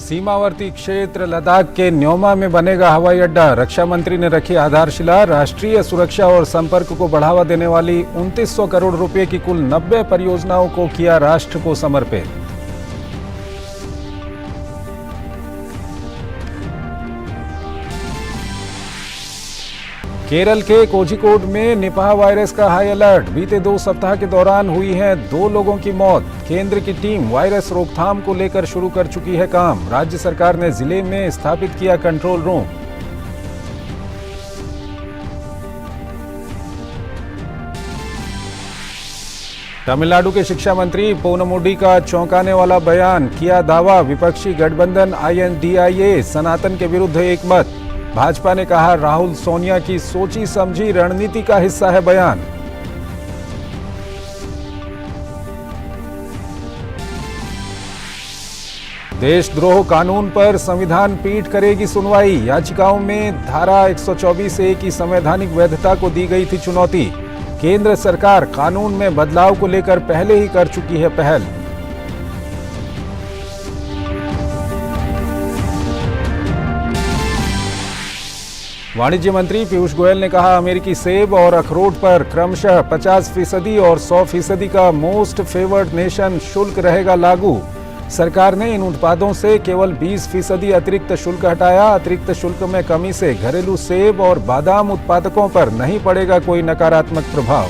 सीमावर्ती क्षेत्र लद्दाख के न्योमा में बनेगा हवाई अड्डा। रक्षा मंत्री ने रखी आधारशिला। राष्ट्रीय सुरक्षा और संपर्क को बढ़ावा देने वाली 2900 करोड़ रुपए की कुल 90 परियोजनाओं को किया राष्ट्र को समर्पित। केरल के कोझिकोड में निपाह वायरस का हाई अलर्ट। बीते 2 सप्ताह के दौरान हुई है 2 लोगों की मौत। केंद्र की टीम वायरस रोकथाम को लेकर शुरू कर चुकी है काम। राज्य सरकार ने जिले में स्थापित किया कंट्रोल रूम। तमिलनाडु के शिक्षा मंत्री पोनमुडी का चौंकाने वाला बयान। किया दावा, विपक्षी गठबंधन INDIA सनातन के विरुद्ध एकमत। भाजपा ने कहा राहुल सोनिया की सोची समझी रणनीति का हिस्सा है बयान। देशद्रोह कानून पर संविधान पीठ करेगी सुनवाई। याचिकाओं में धारा 124A की संवैधानिक वैधता को दी गई थी चुनौती। केंद्र सरकार कानून में बदलाव को लेकर पहले ही कर चुकी है पहल। वाणिज्य मंत्री पीयूष गोयल ने कहा अमेरिकी सेब और अखरोट पर क्रमशः 50% और 100% का मोस्ट फेवर्ड नेशन शुल्क रहेगा लागू। सरकार ने इन उत्पादों से केवल 20% अतिरिक्त शुल्क हटाया। अतिरिक्त शुल्क में कमी से घरेलू सेब और बादाम उत्पादकों पर नहीं पड़ेगा कोई नकारात्मक प्रभाव।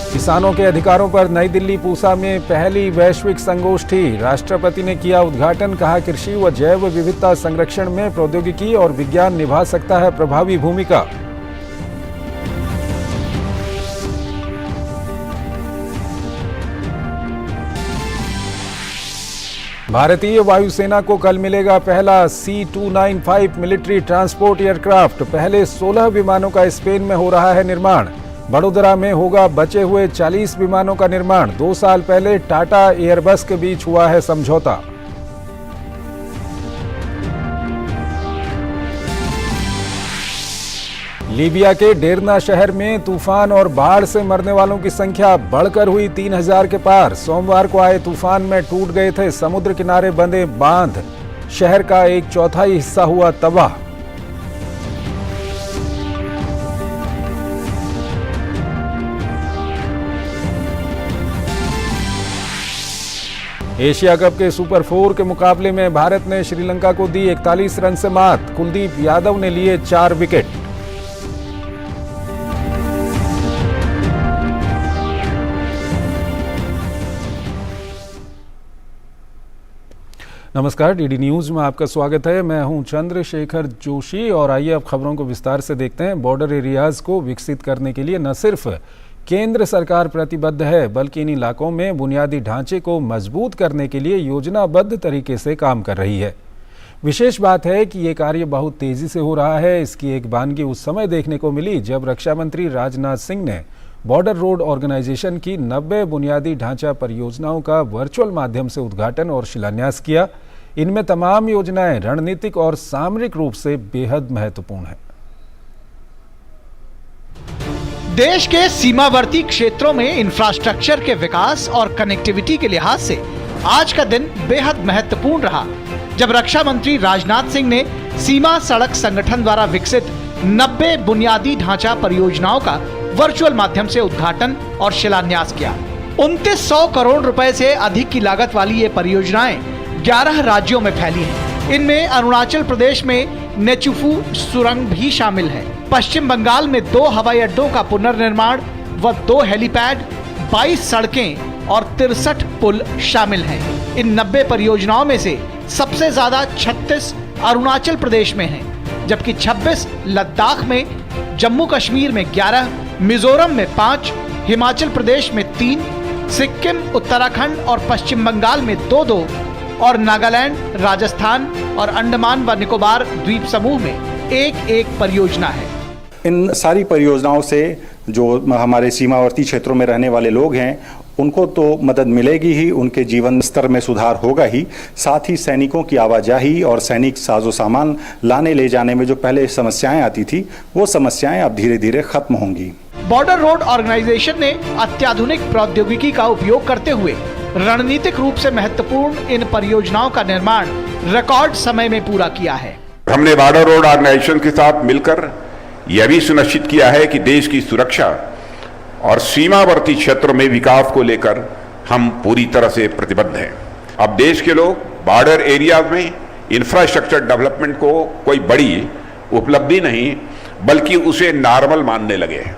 किसानों के अधिकारों पर नई दिल्ली पूसा में पहली वैश्विक संगोष्ठी। राष्ट्रपति ने किया उद्घाटन। कहा कृषि व जैव विविधता संरक्षण में प्रौद्योगिकी और विज्ञान निभा सकता है प्रभावी भूमिका। भारतीय वायुसेना को कल मिलेगा पहला C-295 मिलिट्री ट्रांसपोर्ट एयरक्राफ्ट। पहले 16 विमानों का स्पेन में हो रहा है निर्माण। बड़ोदरा में होगा बचे हुए 40 विमानों का निर्माण। 2 साल पहले टाटा एयरबस के बीच हुआ है समझौता। लीबिया के डेरना शहर में तूफान और बाढ़ से मरने वालों की संख्या बढ़कर हुई 3000 के पार। सोमवार को आए तूफान में टूट गए थे समुद्र किनारे बंधे बांध। शहर का 1/4 हिस्सा हुआ तबाह। एशिया कप के सुपर 4 के मुकाबले में भारत ने श्रीलंका को दी 41 रन से मात। कुलदीप यादव ने लिए 4 विकेट। नमस्कार, डीडी न्यूज में आपका स्वागत है। मैं हूं चंद्रशेखर जोशी और आइए अब खबरों को विस्तार से देखते हैं। बॉर्डर एरियाज को विकसित करने के लिए न सिर्फ केंद्र सरकार प्रतिबद्ध है बल्कि इन इलाकों में बुनियादी ढांचे को मजबूत करने के लिए योजनाबद्ध तरीके से काम कर रही है। विशेष बात है कि ये कार्य बहुत तेजी से हो रहा है। इसकी एक बानगी उस समय देखने को मिली जब रक्षा मंत्री राजनाथ सिंह ने बॉर्डर रोड ऑर्गेनाइजेशन की 90 बुनियादी ढांचा परियोजनाओं का वर्चुअल माध्यम से उद्घाटन और शिलान्यास किया। इनमें तमाम योजनाएं रणनीतिक और सामरिक रूप से बेहद महत्वपूर्ण हैं। देश के सीमावर्ती क्षेत्रों में इंफ्रास्ट्रक्चर के विकास और कनेक्टिविटी के लिहाज से आज का दिन बेहद महत्वपूर्ण रहा जब रक्षा मंत्री राजनाथ सिंह ने सीमा सड़क संगठन द्वारा विकसित 90 बुनियादी ढांचा परियोजनाओं का वर्चुअल माध्यम से उद्घाटन और शिलान्यास किया। 2900 करोड़ रुपए से अधिक की लागत वाली ये परियोजनाएं 11 राज्यों में फैली हैं। इनमें अरुणाचल प्रदेश में नेचुफू सुरंग भी शामिल है। पश्चिम बंगाल में 2 हवाई अड्डों का पुनर्निर्माण व 2 हेलीपैड, 22 सड़कें और 63 पुल शामिल हैं। इन 90 परियोजनाओं में से सबसे ज्यादा 36 अरुणाचल प्रदेश में हैं, जबकि 26 लद्दाख में, जम्मू कश्मीर में 11, मिजोरम में 5, हिमाचल प्रदेश में 3, सिक्किम, उत्तराखंड और पश्चिम बंगाल में 2-2 और नागालैंड, राजस्थान और अंडमान व निकोबार द्वीप समूह में 1-1 परियोजना है। इन सारी परियोजनाओं से जो हमारे सीमावर्ती क्षेत्रों में रहने वाले लोग हैं उनको तो मदद मिलेगी ही, उनके जीवन स्तर में सुधार होगा ही, साथ ही सैनिकों की आवाजाही और सैनिक साजो सामान लाने ले जाने में जो पहले समस्याएं आती थी वो समस्याएं अब धीरे धीरे खत्म होंगी। बॉर्डर रोड ऑर्गेनाइजेशन ने अत्याधुनिक प्रौद्योगिकी का उपयोग करते हुए रणनीतिक रूप से महत्वपूर्ण इन परियोजनाओं का निर्माण रिकॉर्ड समय में पूरा किया है। हमने बॉर्डर रोड ऑर्गेनाइजेशन के साथ मिलकर यह भी सुनिश्चित किया है कि देश की सुरक्षा और सीमावर्ती क्षेत्रों में विकास को लेकर हम पूरी तरह से प्रतिबद्ध हैं। अब देश के लोग बॉर्डर एरिया में इंफ्रास्ट्रक्चर डेवलपमेंट को कोई बड़ी उपलब्धि नहीं बल्कि उसे नॉर्मल मानने लगे हैं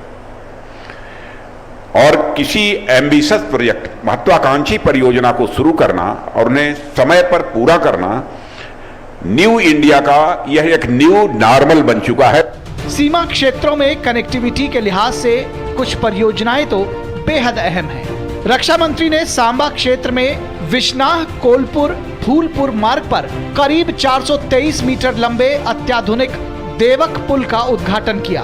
और किसी एम्बिशियस प्रोजेक्ट, महत्वाकांक्षी परियोजना को शुरू करना और उन्हें समय पर पूरा करना न्यू इंडिया का यह एक न्यू नॉर्मल बन चुका है। सीमा क्षेत्रों में कनेक्टिविटी के लिहाज से कुछ परियोजनाएं तो बेहद अहम हैं। रक्षा मंत्री ने सांबा क्षेत्र में विश्नाह कोलपुर फूलपुर मार्ग पर करीब 423 मीटर लंबे अत्याधुनिक देवक पुल का उद्घाटन किया।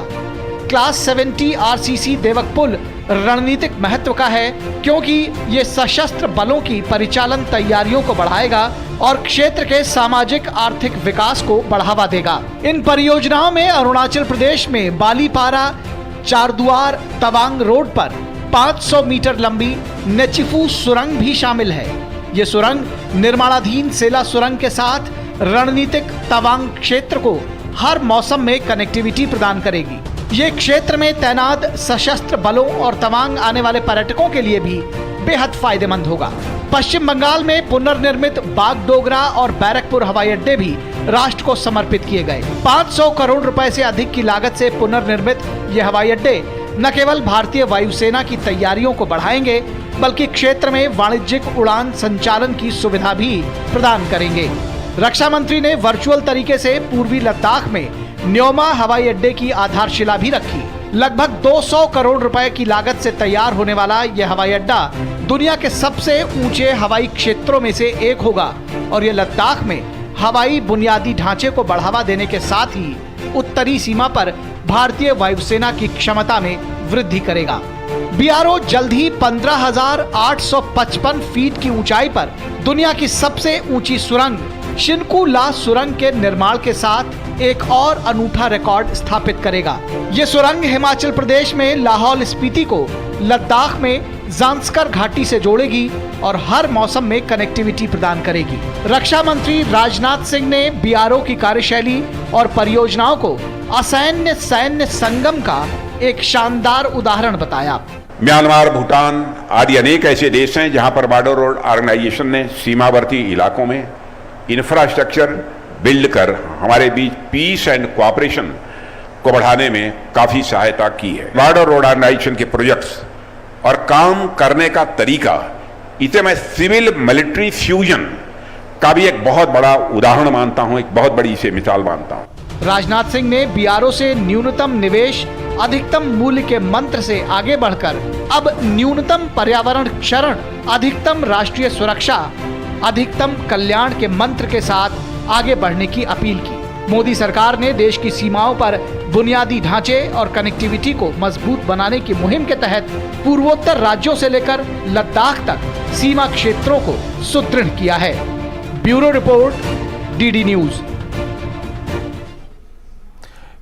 क्लास 70 आरसीसी देवक पुल रणनीतिक महत्व का है क्योंकि ये सशस्त्र बलों की परिचालन तैयारियों को बढ़ाएगा और क्षेत्र के सामाजिक आर्थिक विकास को बढ़ावा देगा। इन परियोजनाओं में अरुणाचल प्रदेश में बालीपारा चारद्वार तवांग रोड पर 500 मीटर लंबी नेचिफू सुरंग भी शामिल है। ये सुरंग निर्माणाधीन सेला सुरंग के साथ रणनीतिक तवांग क्षेत्र को हर मौसम में कनेक्टिविटी प्रदान करेगी। ये क्षेत्र में तैनात सशस्त्र बलों और तवांग आने वाले पर्यटकों के लिए भी बेहद फायदेमंद होगा। पश्चिम बंगाल में पुनर्निर्मित बागडोगरा और बैरकपुर हवाई अड्डे भी राष्ट्र को समर्पित किए गए। 500 करोड़ रुपए से अधिक की लागत से पुनर्निर्मित ये हवाई अड्डे न केवल भारतीय वायुसेना की तैयारियों को बढ़ाएंगे बल्कि क्षेत्र में वाणिज्यिक उड़ान संचालन की सुविधा भी प्रदान करेंगे। रक्षा मंत्री ने वर्चुअल तरीके से पूर्वी लद्दाख में न्योमा हवाई अड्डे की आधारशिला भी रखी। लगभग 200 करोड़ रुपए की लागत से तैयार होने वाला यह हवाई अड्डा दुनिया के सबसे ऊंचे हवाई क्षेत्रों में से एक होगा और यह लद्दाख में हवाई बुनियादी ढांचे को बढ़ावा देने के साथ ही उत्तरी सीमा पर भारतीय वायुसेना की क्षमता में वृद्धि करेगा। बीआरओ जल्द ही 15,855 फीट की ऊंचाई पर दुनिया की सबसे ऊंची सुरंग शिनकू ला सुरंग के निर्माण के साथ एक और अनूठा रिकॉर्ड स्थापित करेगा। ये सुरंग हिमाचल प्रदेश में लाहौल स्पीति को लद्दाख में जांस्कर घाटी से जोड़ेगी और हर मौसम में कनेक्टिविटी प्रदान करेगी। रक्षा मंत्री राजनाथ सिंह ने बीआरओ की कार्यशैली और परियोजनाओं को असैन्य सैन्य संगम का एक शानदार उदाहरण बताया। म्यांमार, भूटान आदि अनेक ऐसे देश हैं जहां पर बॉर्डर रोड ऑर्गेनाइजेशन ने सीमावर्ती इलाकों में इंफ्रास्ट्रक्चर बिल्ड कर हमारे बीच पीस एंड कोऑपरेशन को बढ़ाने में काफी सहायता की है। बॉर्डर रोड ऑर्गेनाइजेशन के प्रोजेक्ट्स और काम करने का तरीका, इसे मैं सिविल मिलिट्री फ्यूजन का भी एक बहुत बड़ा उदाहरण मानता हूं, एक बहुत बड़ी इसे मिसाल मानता हूं। राजनाथ सिंह ने बीआरओ से न्यूनतम निवेश अधिकतम मूल्य के मंत्र से आगे बढ़कर अब न्यूनतम पर्यावरण क्षरण अधिकतम राष्ट्रीय सुरक्षा अधिकतम कल्याण के मंत्र के साथ आगे बढ़ने की अपील की। मोदी सरकार ने देश की सीमाओं पर बुनियादी ढांचे और कनेक्टिविटी को मजबूत बनाने की मुहिम के तहत पूर्वोत्तर राज्यों से लेकर लद्दाख तक सीमा क्षेत्रों को सुदृढ़ किया है। Bureau report, DD news.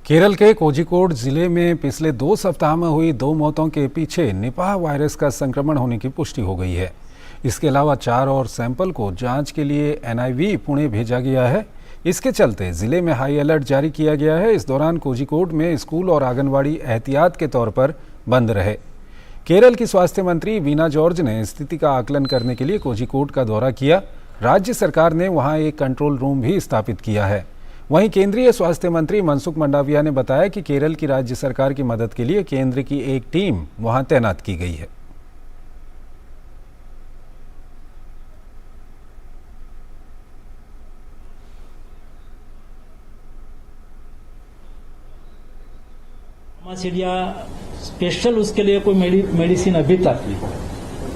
Kerala के कोझिकोड जिले में पिछले 2 सप्ताह में हुई 2 मौतों के पीछे निपाह वायरस का संक्रमण होने की पुष्टि हो गई है। इसके अलावा 4 और सैंपल को जांच के लिए एनआईवी पुणे भेजा गया है। इसके चलते जिले में हाई अलर्ट जारी किया गया है। इस दौरान कोझिकोड में स्कूल और आंगनवाड़ी एहतियात के तौर पर बंद रहे। केरल की स्वास्थ्य मंत्री वीना जॉर्ज ने स्थिति का आकलन करने के लिए कोझिकोड का दौरा किया। राज्य सरकार ने वहां एक कंट्रोल रूम भी स्थापित किया है। वहीं केंद्रीय स्वास्थ्य मंत्री मनसुख मंडाविया ने बताया कि केरल की राज्य सरकार की मदद के लिए केंद्र की एक टीम वहां तैनात की गई है। सीडिया स्पेशल उसके लिए कोई मेडिसिन अभी तक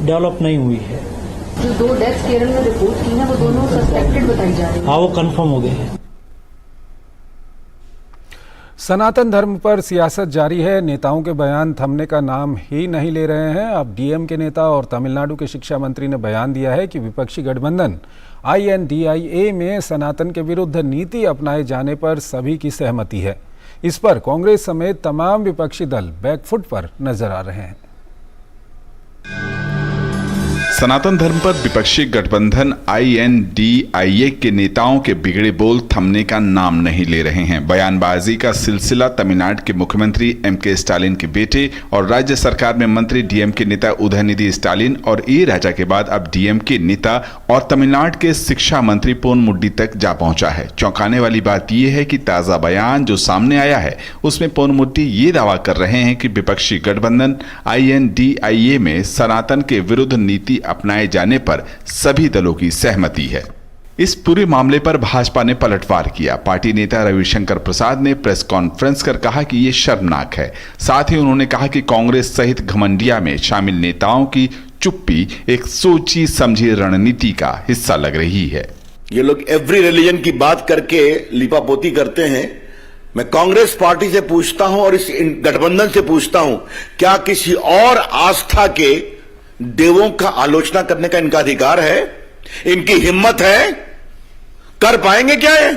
डेवलप नहीं हुई है। जो 2 डेथ्स केरल में रिपोर्ट की है वो दोनों सस्पेक्टेड बताई जा रही है। हाँ, वो कंफर्म हो गए हैं। सनातन धर्म पर सियासत जारी है। नेताओं के बयान थमने का नाम ही नहीं ले रहे हैं। अब डीएम के नेता और तमिलनाडु के शिक्षा मंत्री ने बयान दिया है कि विपक्षी गठबंधन INDIA में सनातन के विरुद्ध नीति अपनाए जाने पर सभी की सहमति है। इस पर कांग्रेस समेत तमाम विपक्षी दल बैकफुट पर नजर आ रहे हैं। सनातन धर्म पर विपक्षी गठबंधन INDIA के नेताओं के बिगड़े बोल थमने का नाम नहीं ले रहे हैं। बयानबाजी का सिलसिला तमिलनाडु के मुख्यमंत्री MK स्टालिन के बेटे और राज्य सरकार में मंत्री DMK नेता उदयनिधि स्टालिन और E राजा के बाद अब DMK नेता और तमिलनाडु के शिक्षा मंत्री पोनमुड्डी तक जा पहुंचा है। चौंकाने वाली बात यह है कि ताजा बयान जो सामने आया है उसमें पोनमुड्डी ये दावा कर रहे हैं कि विपक्षी गठबंधन INDIA में सनातन के विरुद्ध नीति अपनाए जाने पर सभी दलों की सहमति है। इस पूरे मामले पर भाजपा ने पलटवार किया। पार्टी नेता रविशंकर प्रसाद ने प्रेस कॉन्फ्रेंस कर कहा कि ये शर्मनाक है। साथ ही उन्होंने कहा कि कांग्रेस सहित घमंडिया में शामिल नेताओं की चुप्पी एक सोची समझी रणनीति का हिस्सा लग रही है। ये लोग एवरी रिलीजन की बात करके लिपापोती करते हैं। मैं कांग्रेस पार्टी से पूछता हूं और इस गठबंधन से पूछता हूं, क्या किसी और आस्था के देवों का आलोचना करने का इनका अधिकार है? इनकी हिम्मत है? कर पाएंगे क्या है?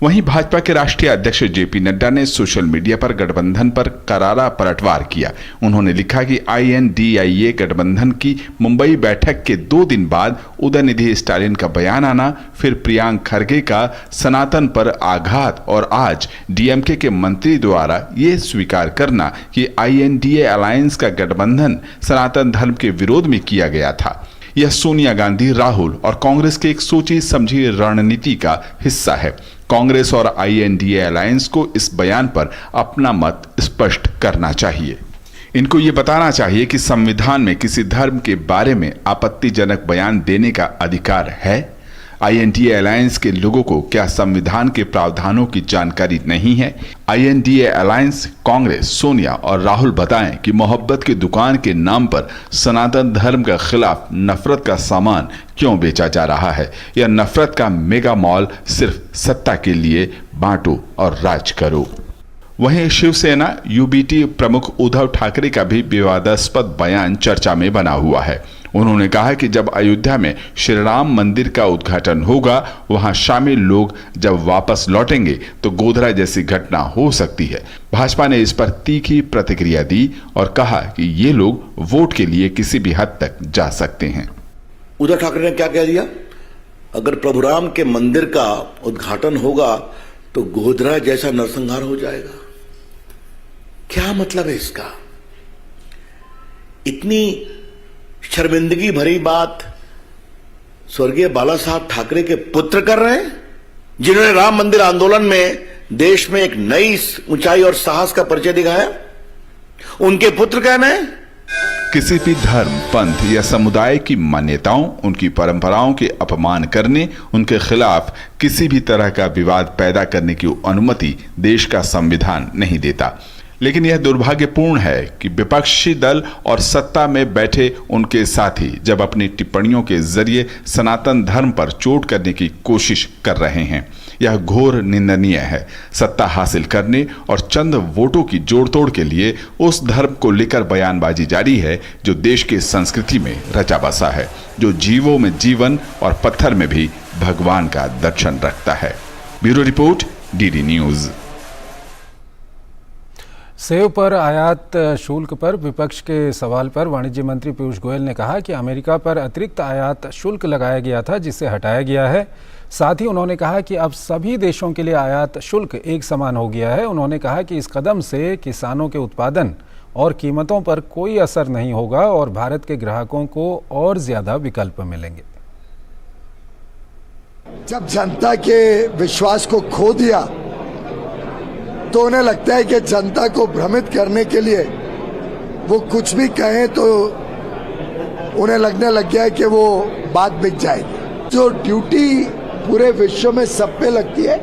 वहीं भाजपा के राष्ट्रीय अध्यक्ष JP नड्डा ने सोशल मीडिया पर गठबंधन पर करारा पलटवार किया। उन्होंने लिखा कि INDIA गठबंधन की मुंबई बैठक के 2 दिन बाद उदयनिधि स्टालिन का बयान आना, फिर प्रियांक खरगे का सनातन पर आघात और आज DMK के मंत्री द्वारा ये स्वीकार करना कि INDA अलायंस का गठबंधन सनातन धर्म के विरोध में किया गया था। यह सोनिया गांधी, राहुल और कांग्रेस की एक सोची समझी रणनीति का हिस्सा है। कांग्रेस और INDA अलायंस को इस बयान पर अपना मत स्पष्ट करना चाहिए। इनको ये बताना चाहिए कि संविधान में किसी धर्म के बारे में आपत्तिजनक बयान देने का अधिकार है। INDA अलायंस के लोगों को क्या संविधान के प्रावधानों की जानकारी नहीं है? INDA अलायंस, कांग्रेस, सोनिया और राहुल बताएं कि मोहब्बत की दुकान के नाम पर सनातन धर्म के खिलाफ नफरत का सामान क्यों बेचा जा रहा है? यह नफरत का मेगा मॉल सिर्फ सत्ता के लिए बांटो और राज करो। वहीं शिवसेना UBT प्रमुख उद्धव ठाकरे का भी विवादास्पद बयान चर्चा में बना हुआ है। उन्होंने कहा कि जब अयोध्या में श्री राम मंदिर का उद्घाटन होगा, वहां शामिल लोग जब वापस लौटेंगे तो गोधरा जैसी घटना हो सकती है। भाजपा ने इस पर तीखी प्रतिक्रिया दी और कहा कि ये लोग वोट के लिए किसी भी हद तक जा सकते हैं। उद्धव ठाकरे ने क्या कह दिया? अगर प्रभु राम के मंदिर का उद्घाटन होगा तो गोधरा जैसा नरसंहार हो जाएगा। क्या मतलब है इसका? इतनी शर्मिंदगी भरी बात स्वर्गीय बाला साहब ठाकरे के पुत्र कर रहे हैं, जिन्होंने राम मंदिर आंदोलन में देश में एक नई ऊंचाई और साहस का परिचय दिखाया। उनके पुत्र कहना है किसी भी धर्म, पंथ या समुदाय की मान्यताओं, उनकी परंपराओं के अपमान करने, उनके खिलाफ किसी भी तरह का विवाद पैदा करने की अनुमति देश का संविधान नहीं देता। लेकिन यह दुर्भाग्यपूर्ण है कि विपक्षी दल और सत्ता में बैठे उनके साथी जब अपनी टिप्पणियों के जरिए सनातन धर्म पर चोट करने की कोशिश कर रहे हैं। यह घोर निंदनीय है। सत्ता हासिल करने और चंद वोटों की जोड़तोड़ के लिए उस धर्म को लेकर बयानबाजी जारी है जो देश की संस्कृति में रचा बसा है, जो जीवों में जीवन और पत्थर में भी भगवान का दर्शन रखता है। Bureau report, DD news. सेब पर आयात शुल्क पर विपक्ष के सवाल पर वाणिज्य मंत्री पीयूष गोयल ने कहा कि अमेरिका पर अतिरिक्त आयात शुल्क लगाया गया था, जिसे हटाया गया है। साथ ही उन्होंने कहा कि अब सभी देशों के लिए आयात शुल्क एक समान हो गया है। उन्होंने कहा कि इस कदम से किसानों के उत्पादन और कीमतों पर कोई असर नहीं होगा और भारत के ग्राहकों को और ज्यादा विकल्प मिलेंगे। जब जनता के विश्वास को खो दिया तो उन्हें लगता है कि जनता को भ्रमित करने के लिए वो कुछ भी कहें तो उन्हें लगने लग गया है कि वो बात बिक जाएगी। जो ड्यूटी पूरे विश्व में सब पे लगती है,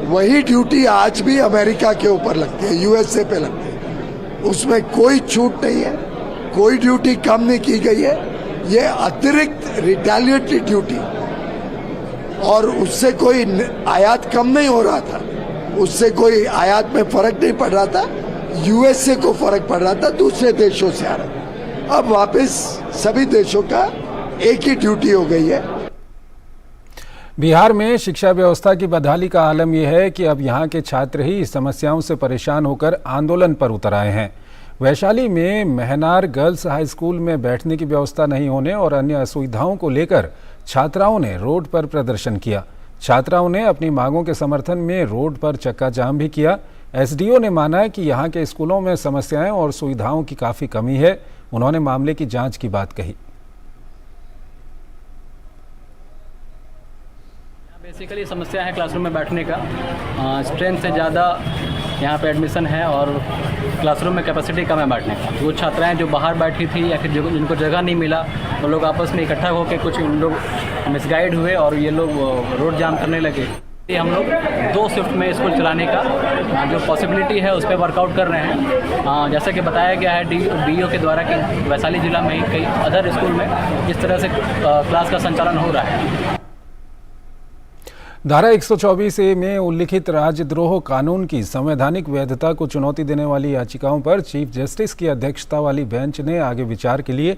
वही ड्यूटी आज भी अमेरिका के ऊपर लगती है, USA पे लगती है। उसमें कोई छूट नहीं है, कोई ड्यूटी कम नहीं की गई है। ये अतिरिक्त रिटेलिएटरी ड्यूटी, और उससे कोई आयात कम नहीं हो रहा था, उससे कोई आयात में फर्क नहीं पड़ रहा था, USA को फर्क पड़ रहा था दूसरे देशों से आ रहा। अब वापस सभी देशों का एक ही ड्यूटी हो गई है। बिहार में शिक्षा व्यवस्था की बदहाली का आलम यह है कि अब यहाँ के छात्र ही समस्याओं से परेशान होकर आंदोलन पर उतर आए हैं। वैशाली में महनार गर्ल्स हाई स्कूल में बैठने की व्यवस्था नहीं होने और अन्य असुविधाओं को लेकर छात्राओं ने रोड पर प्रदर्शन किया। छात्राओं ने अपनी मांगों के समर्थन में रोड पर चक्का जाम भी किया। एसडीओ ने माना है कि यहाँ के स्कूलों में समस्याएं और सुविधाओं की काफ़ी कमी है। उन्होंने मामले की जांच की बात कही। बेसिकली समस्या है क्लासरूम में बैठने का, स्ट्रेंथ से ज़्यादा यहाँ पे एडमिशन है और क्लासरूम में कैपेसिटी कम है बैठने का। वो छात्राएं जो बाहर बैठी थी या फिर जिनको जगह नहीं मिला वो लोग आपस में इकट्ठा होकर कुछ लोग मिसगाइड हुए और ये लोग रोड जाम करने लगे। ये हम लोग 2 शिफ्ट में स्कूल चलाने का जो पॉसिबिलिटी है उस पर वर्कआउट कर रहे हैं। जैसा कि बताया गया है डीईओ के द्वारा कि वैशाली जिला में ही कई अदर स्कूल में इस तरह से क्लास का संचालन हो रहा है। धारा 124A में उल्लिखित राजद्रोह कानून की संवैधानिक वैधता को चुनौती देने वाली याचिकाओं पर चीफ जस्टिस की अध्यक्षता वाली बेंच ने आगे विचार के लिए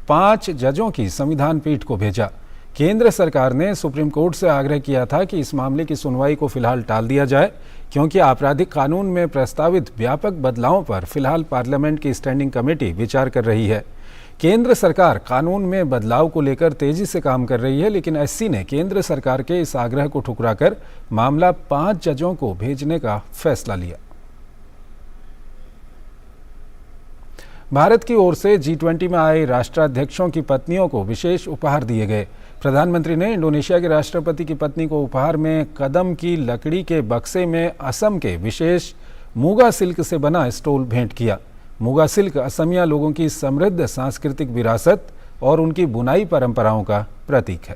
5 जजों की संविधान पीठ को भेजा। केंद्र सरकार ने सुप्रीम कोर्ट से आग्रह किया था कि इस मामले की सुनवाई को फिलहाल टाल दिया जाए, क्योंकि आपराधिक कानून में प्रस्तावित व्यापक बदलावों पर फिलहाल पार्लियामेंट की स्टैंडिंग कमेटी विचार कर रही है। केंद्र सरकार कानून में बदलाव को लेकर तेजी से काम कर रही है, लेकिन एससी ने केंद्र सरकार के इस आग्रह को ठुकराकर मामला 5 जजों को भेजने का फैसला लिया। भारत की ओर से G20 में आए राष्ट्राध्यक्षों की पत्नियों को विशेष उपहार दिए गए। प्रधानमंत्री ने इंडोनेशिया के राष्ट्रपति की पत्नी को उपहार में कदम की लकड़ी के बक्से में असम के विशेष मूगा सिल्क से बना स्टोल भेंट किया। मूगा सिल्क असमिया लोगों की समृद्ध सांस्कृतिक विरासत और उनकी बुनाई परंपराओं का प्रतीक है।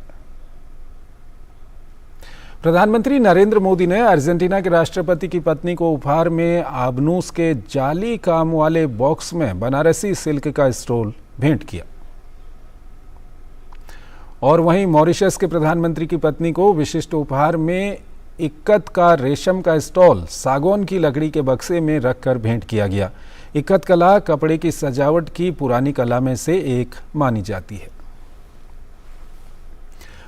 प्रधानमंत्री नरेंद्र मोदी ने अर्जेंटीना के राष्ट्रपति की पत्नी को उपहार में आबनूस के जाली काम वाले बॉक्स में बनारसी सिल्क का स्टोल भेंट किया। और वहीं मॉरिशस के प्रधानमंत्री की पत्नी को विशिष्ट उपहार में इक्कत का रेशम का स्टॉल सागौन की लकड़ी के बक्से में रखकर भेंट किया गया। इक्कत कला कपड़े की सजावट की पुरानी कला में से एक मानी जाती है।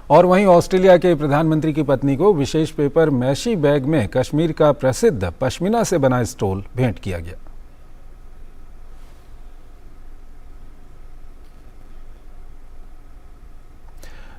और वहीं ऑस्ट्रेलिया के प्रधानमंत्री की पत्नी को विशेष पेपर मैशी बैग में कश्मीर का प्रसिद्ध पश्मीना से बना स्टोल भेंट किया गया।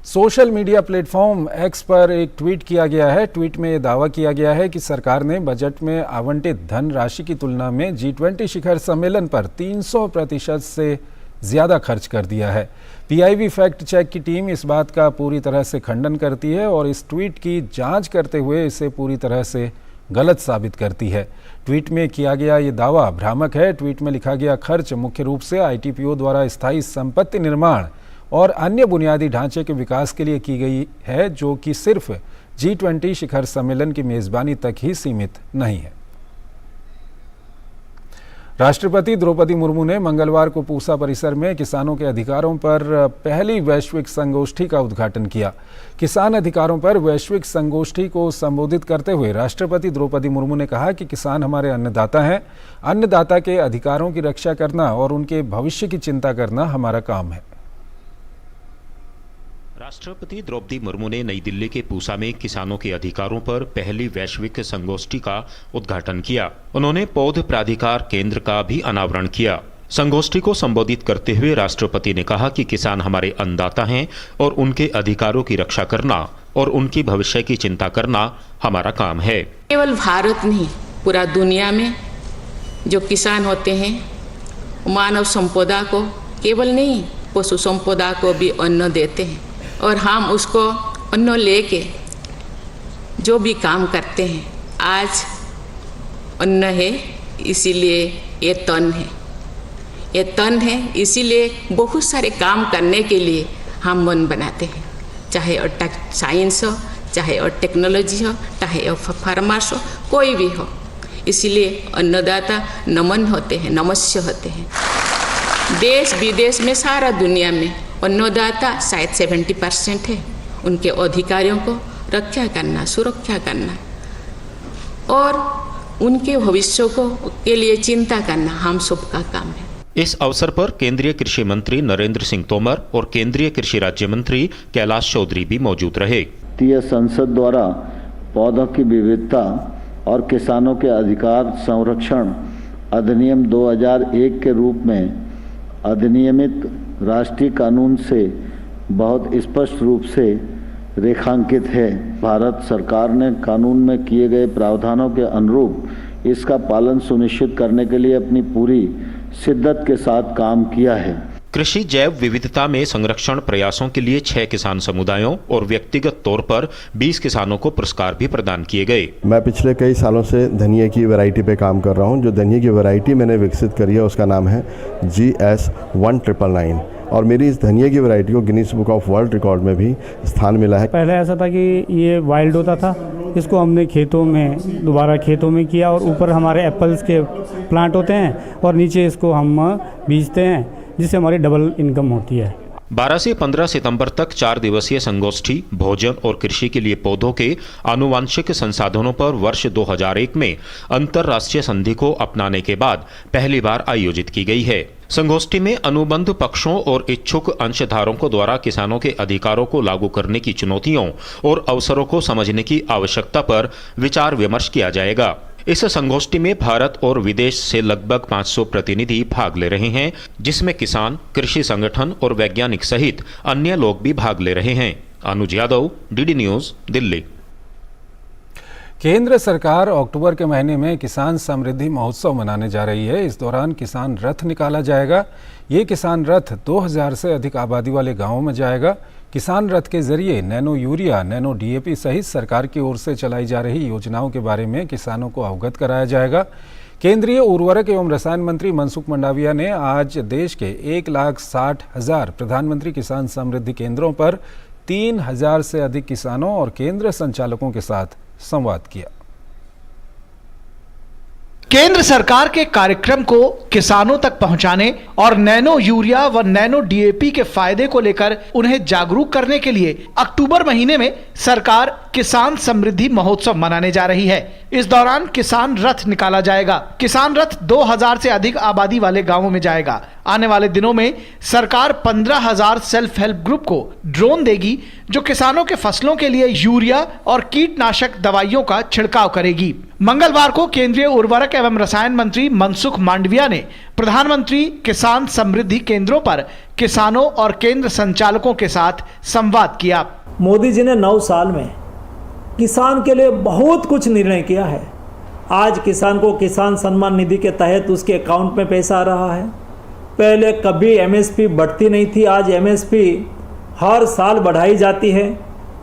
सोशल मीडिया प्लेटफॉर्म एक्स पर एक ट्वीट किया गया है। ट्वीट में यह दावा किया गया है कि सरकार ने बजट में आवंटित धन राशि की तुलना में G20 शिखर सम्मेलन पर 300% से ज़्यादा खर्च कर दिया है। PIB फैक्ट चेक की टीम इस बात का पूरी तरह से खंडन करती है और इस ट्वीट की जांच करते हुए इसे पूरी तरह से गलत साबित करती है। ट्वीट में किया गया ये दावा भ्रामक है। ट्वीट में लिखा गया खर्च मुख्य रूप से ITPO द्वारा स्थायी संपत्ति निर्माण और अन्य बुनियादी ढांचे के विकास के लिए की गई है, जो कि सिर्फ G20 शिखर सम्मेलन की मेजबानी तक ही सीमित नहीं है। राष्ट्रपति द्रौपदी मुर्मू ने मंगलवार को पूसा परिसर में किसानों के अधिकारों पर पहली वैश्विक संगोष्ठी का उद्घाटन किया। किसान अधिकारों पर वैश्विक संगोष्ठी को संबोधित करते हुए राष्ट्रपति द्रौपदी मुर्मू ने कहा कि किसान हमारे अन्नदाता हैं। अन्नदाता के अधिकारों की रक्षा करना और उनके भविष्य की चिंता करना हमारा काम है। राष्ट्रपति द्रौपदी मुर्मू ने नई दिल्ली के पूसा में किसानों के अधिकारों पर पहली वैश्विक संगोष्ठी का उद्घाटन किया। उन्होंने पौध प्राधिकार केंद्र का भी अनावरण किया। संगोष्ठी को संबोधित करते हुए राष्ट्रपति ने कहा कि किसान हमारे अन्नदाता हैं और उनके अधिकारों की रक्षा करना और उनकी भविष्य की चिंता करना हमारा काम है। केवल भारत नहीं, पूरा दुनिया में जो किसान होते हैं मानव संपदा को केवल नहीं, पशु संपदा को भी अन्न देते हैं और हम उसको अन्न लेके जो भी काम करते हैं। आज अन्न है इसीलिए ये तन है, ये तन है इसीलिए बहुत सारे काम करने के लिए हम मन बनाते हैं, चाहे और साइंस हो, चाहे और टेक्नोलॉजी हो, चाहे और फार्मास हो, कोई भी हो। इसीलिए अन्नदाता नमन होते हैं, नमस्य होते हैं। देश विदेश में सारा दुनिया में अन्नदाता शायद 70% है। उनके अधिकारों को रक्षा करना, सुरक्षा करना और उनके भविष्य को के लिए चिंता करना हम सबका काम है। इस अवसर पर केंद्रीय कृषि मंत्री नरेंद्र सिंह तोमर और केंद्रीय कृषि राज्य मंत्री कैलाश चौधरी भी मौजूद रहे। भारतीय संसद द्वारा पौधों की विविधता और किसानों के अधिकार संरक्षण अधिनियम 2001 के रूप में अधिनियमित राष्ट्रीय कानून से बहुत स्पष्ट रूप से रेखांकित है। भारत सरकार ने कानून में किए गए प्रावधानों के अनुरूप इसका पालन सुनिश्चित करने के लिए अपनी पूरी शिद्दत के साथ काम किया है। कृषि जैव विविधता में संरक्षण प्रयासों के लिए 6 किसान समुदायों और व्यक्तिगत तौर पर 20 किसानों को पुरस्कार भी प्रदान किए गए। मैं पिछले कई सालों से धनिया की वैरायटी पे काम कर रहा हूं। जो धनिया की वैरायटी मैंने विकसित करी है उसका नाम है GS 1999 और मेरी इस धनिया की वैरायटी को Guinness book of world record में भी स्थान मिला है। पहले ऐसा था कि ये वाइल्ड होता था, इसको हमने खेतों में दोबारा खेतों में किया और ऊपर हमारे एप्पल्स के प्लांट होते हैं और नीचे इसको हम बीजते हैं, जिससे हमारी डबल इनकम होती है। 12 से 15 सितंबर तक 4 दिवसीय संगोष्ठी भोजन और कृषि के लिए पौधों के आनुवांशिक संसाधनों पर वर्ष 2001 में अंतर्राष्ट्रीय संधि को अपनाने के बाद पहली बार आयोजित की गई है। संगोष्ठी में अनुबंध पक्षों और इच्छुक अंशधारकों द्वारा किसानों के अधिकारों को लागू करने की चुनौतियों और अवसरों को समझने की आवश्यकता पर विचार विमर्श किया जाएगा। इस संगोष्ठी में भारत और विदेश से लगभग 500 प्रतिनिधि भाग ले रहे हैं, जिसमें किसान, कृषि संगठन और वैज्ञानिक सहित अन्य लोग भी भाग ले रहे हैं। अनुज यादव, DD न्यूज, दिल्ली। केंद्र सरकार अक्टूबर के महीने में किसान समृद्धि महोत्सव मनाने जा रही है। इस दौरान किसान रथ निकाला जाएगा। ये किसान रथ 2000 से अधिक आबादी वाले गांवों में जाएगा। किसान रथ के जरिए नैनो यूरिया, नैनो DAP सहित सरकार की ओर से चलाई जा रही योजनाओं के बारे में किसानों को अवगत कराया जाएगा। केंद्रीय उर्वरक एवं रसायन मंत्री मनसुख मंडाविया ने आज देश के 1,60,000 प्रधानमंत्री किसान समृद्धि केंद्रों पर 3,000 से अधिक किसानों और केंद्र संचालकों के साथ संवाद किया। केंद्र सरकार के कार्यक्रम को किसानों तक पहुंचाने और नैनो यूरिया व नैनो DAP के फायदे को लेकर उन्हें जागरूक करने के लिए अक्टूबर महीने में सरकार किसान समृद्धि महोत्सव मनाने जा रही है। इस दौरान किसान रथ निकाला जाएगा। किसान रथ 2000 से अधिक आबादी वाले गांवों में जाएगा। आने वाले दिनों में सरकार 15,000 सेल्फ हेल्प ग्रुप को ड्रोन देगी, जो किसानों के फसलों के लिए यूरिया और कीटनाशक दवाइयों का छिड़काव करेगी। मंगलवार को केंद्रीय उर्वरक एवं रसायन मंत्री मनसुख मांडविया ने प्रधानमंत्री किसान समृद्धि केंद्रों पर किसानों और केंद्र संचालकों के साथ संवाद किया। मोदी जी ने 9 साल में किसान के लिए बहुत कुछ निर्णय किया है। आज किसान को किसान सम्मान निधि के तहत उसके अकाउंट में पैसा आ रहा है। पहले कभी MSP बढ़ती नहीं थी, आज MSP हर साल बढ़ाई जाती है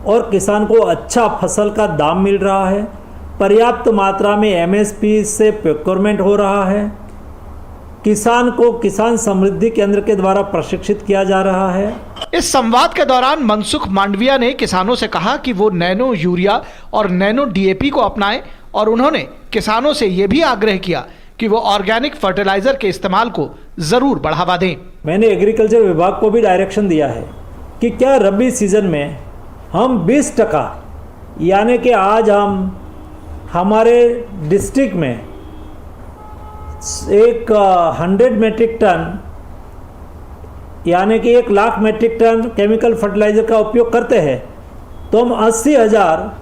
और किसान को अच्छा फसल का दाम मिल रहा है। पर्याप्त मात्रा में MSP से प्रोक्योरमेंट हो रहा है। किसान को किसान समृद्धि केंद्र के द्वारा प्रशिक्षित किया जा रहा है। इस संवाद के दौरान मनसुख मांडविया ने किसानों से कहा कि वो नैनो यूरिया और नैनो DAP को अपनाएं और उन्होंने किसानों से ये भी आग्रह किया कि वो ऑर्गेनिक फर्टिलाइजर के इस्तेमाल को जरूर बढ़ावा दें। मैंने एग्रीकल्चर विभाग को भी डायरेक्शन दिया है कि क्या रबी सीजन में हम 20% यानी कि आज हम हमारे डिस्ट्रिक्ट में एक 100 मेट्रिक टन यानी कि 1 lakh metric ton chemical fertiliser का उपयोग करते हैं, तो हम 80,000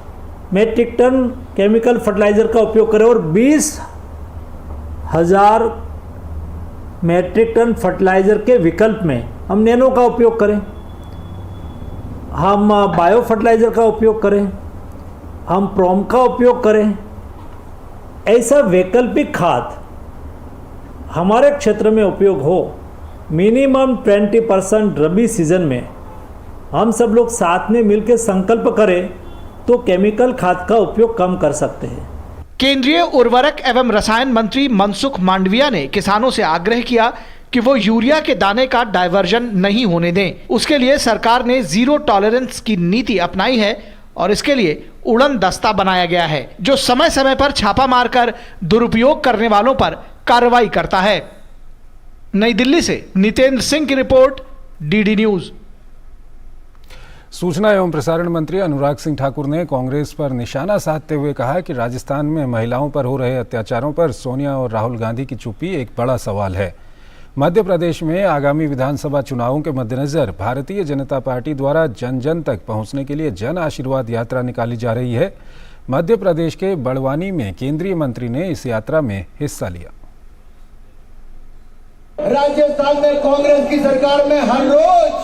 मेट्रिक टन केमिकल फर्टिलाइजर का उपयोग करें और 20,000 मेट्रिक टन फर्टिलाइजर के विकल्प में हम नैनो का उपयोग करें, हम बायो फर्टिलाइजर का उपयोग करें, हम प्रोम का उपयोग करें। ऐसा वैकल्पिक खाद हमारे क्षेत्र में उपयोग हो। मिनिमम 20% रबी सीजन में हम सब लोग साथ में मिलकर संकल्प करें तो केमिकल खाद का उपयोग कम कर सकते हैं। केंद्रीय उर्वरक एवं रसायन मंत्री मनसुख मांडविया ने किसानों से आग्रह किया कि वो यूरिया के दाने का डायवर्जन नहीं होने दें। उसके लिए सरकार ने जीरो टॉलरेंस की नीति अपनाई है और इसके लिए उड़न दस्ता बनाया गया है, जो समय समय पर छापा मारकर दुरुपयोग करने वालों पर कार्रवाई करता है। नई दिल्ली से नितेंद्र सिंह की रिपोर्ट, DD न्यूज। सूचना एवं प्रसारण मंत्री अनुराग सिंह ठाकुर ने कांग्रेस पर निशाना साधते हुए कहा कि राजस्थान में महिलाओं पर हो रहे अत्याचारों पर सोनिया और राहुल गांधी की चुप्पी एक बड़ा सवाल है। मध्य प्रदेश में आगामी विधानसभा चुनावों के मद्देनजर भारतीय जनता पार्टी द्वारा जन जन तक पहुंचने के लिए जन आशीर्वाद यात्रा निकाली जा रही है। मध्य प्रदेश के बड़वानी में केंद्रीय मंत्री ने इस यात्रा में हिस्सा लिया। राजस्थान में कांग्रेस की सरकार में हर रोज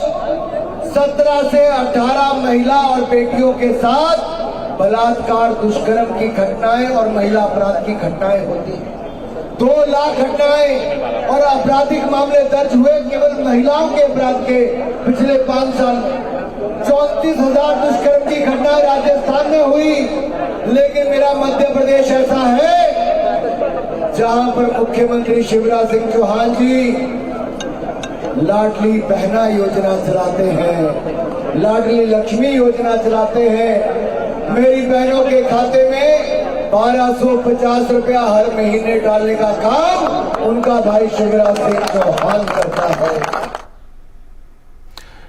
17 से 18 महिला और बेटियों के साथ बलात्कार, दुष्कर्म की घटनाएं और महिला अपराध की घटनाएं होती हैं। 2 लाख घटनाएं और आपराधिक मामले दर्ज हुए केवल महिलाओं के अपराध के पिछले 5 साल में। 34,000 दुष्कर्म की घटना राजस्थान में हुई। लेकिन मेरा मध्य प्रदेश ऐसा है जहां पर मुख्यमंत्री शिवराज सिंह चौहान जी लाडली बहना योजना चलाते हैं, लाडली लक्ष्मी योजना चलाते हैं। मेरी बहनों के खाते में 1250 रुपया हर महीने डालने का काम उनका भाई शिवराज सिंह चौहान करता है।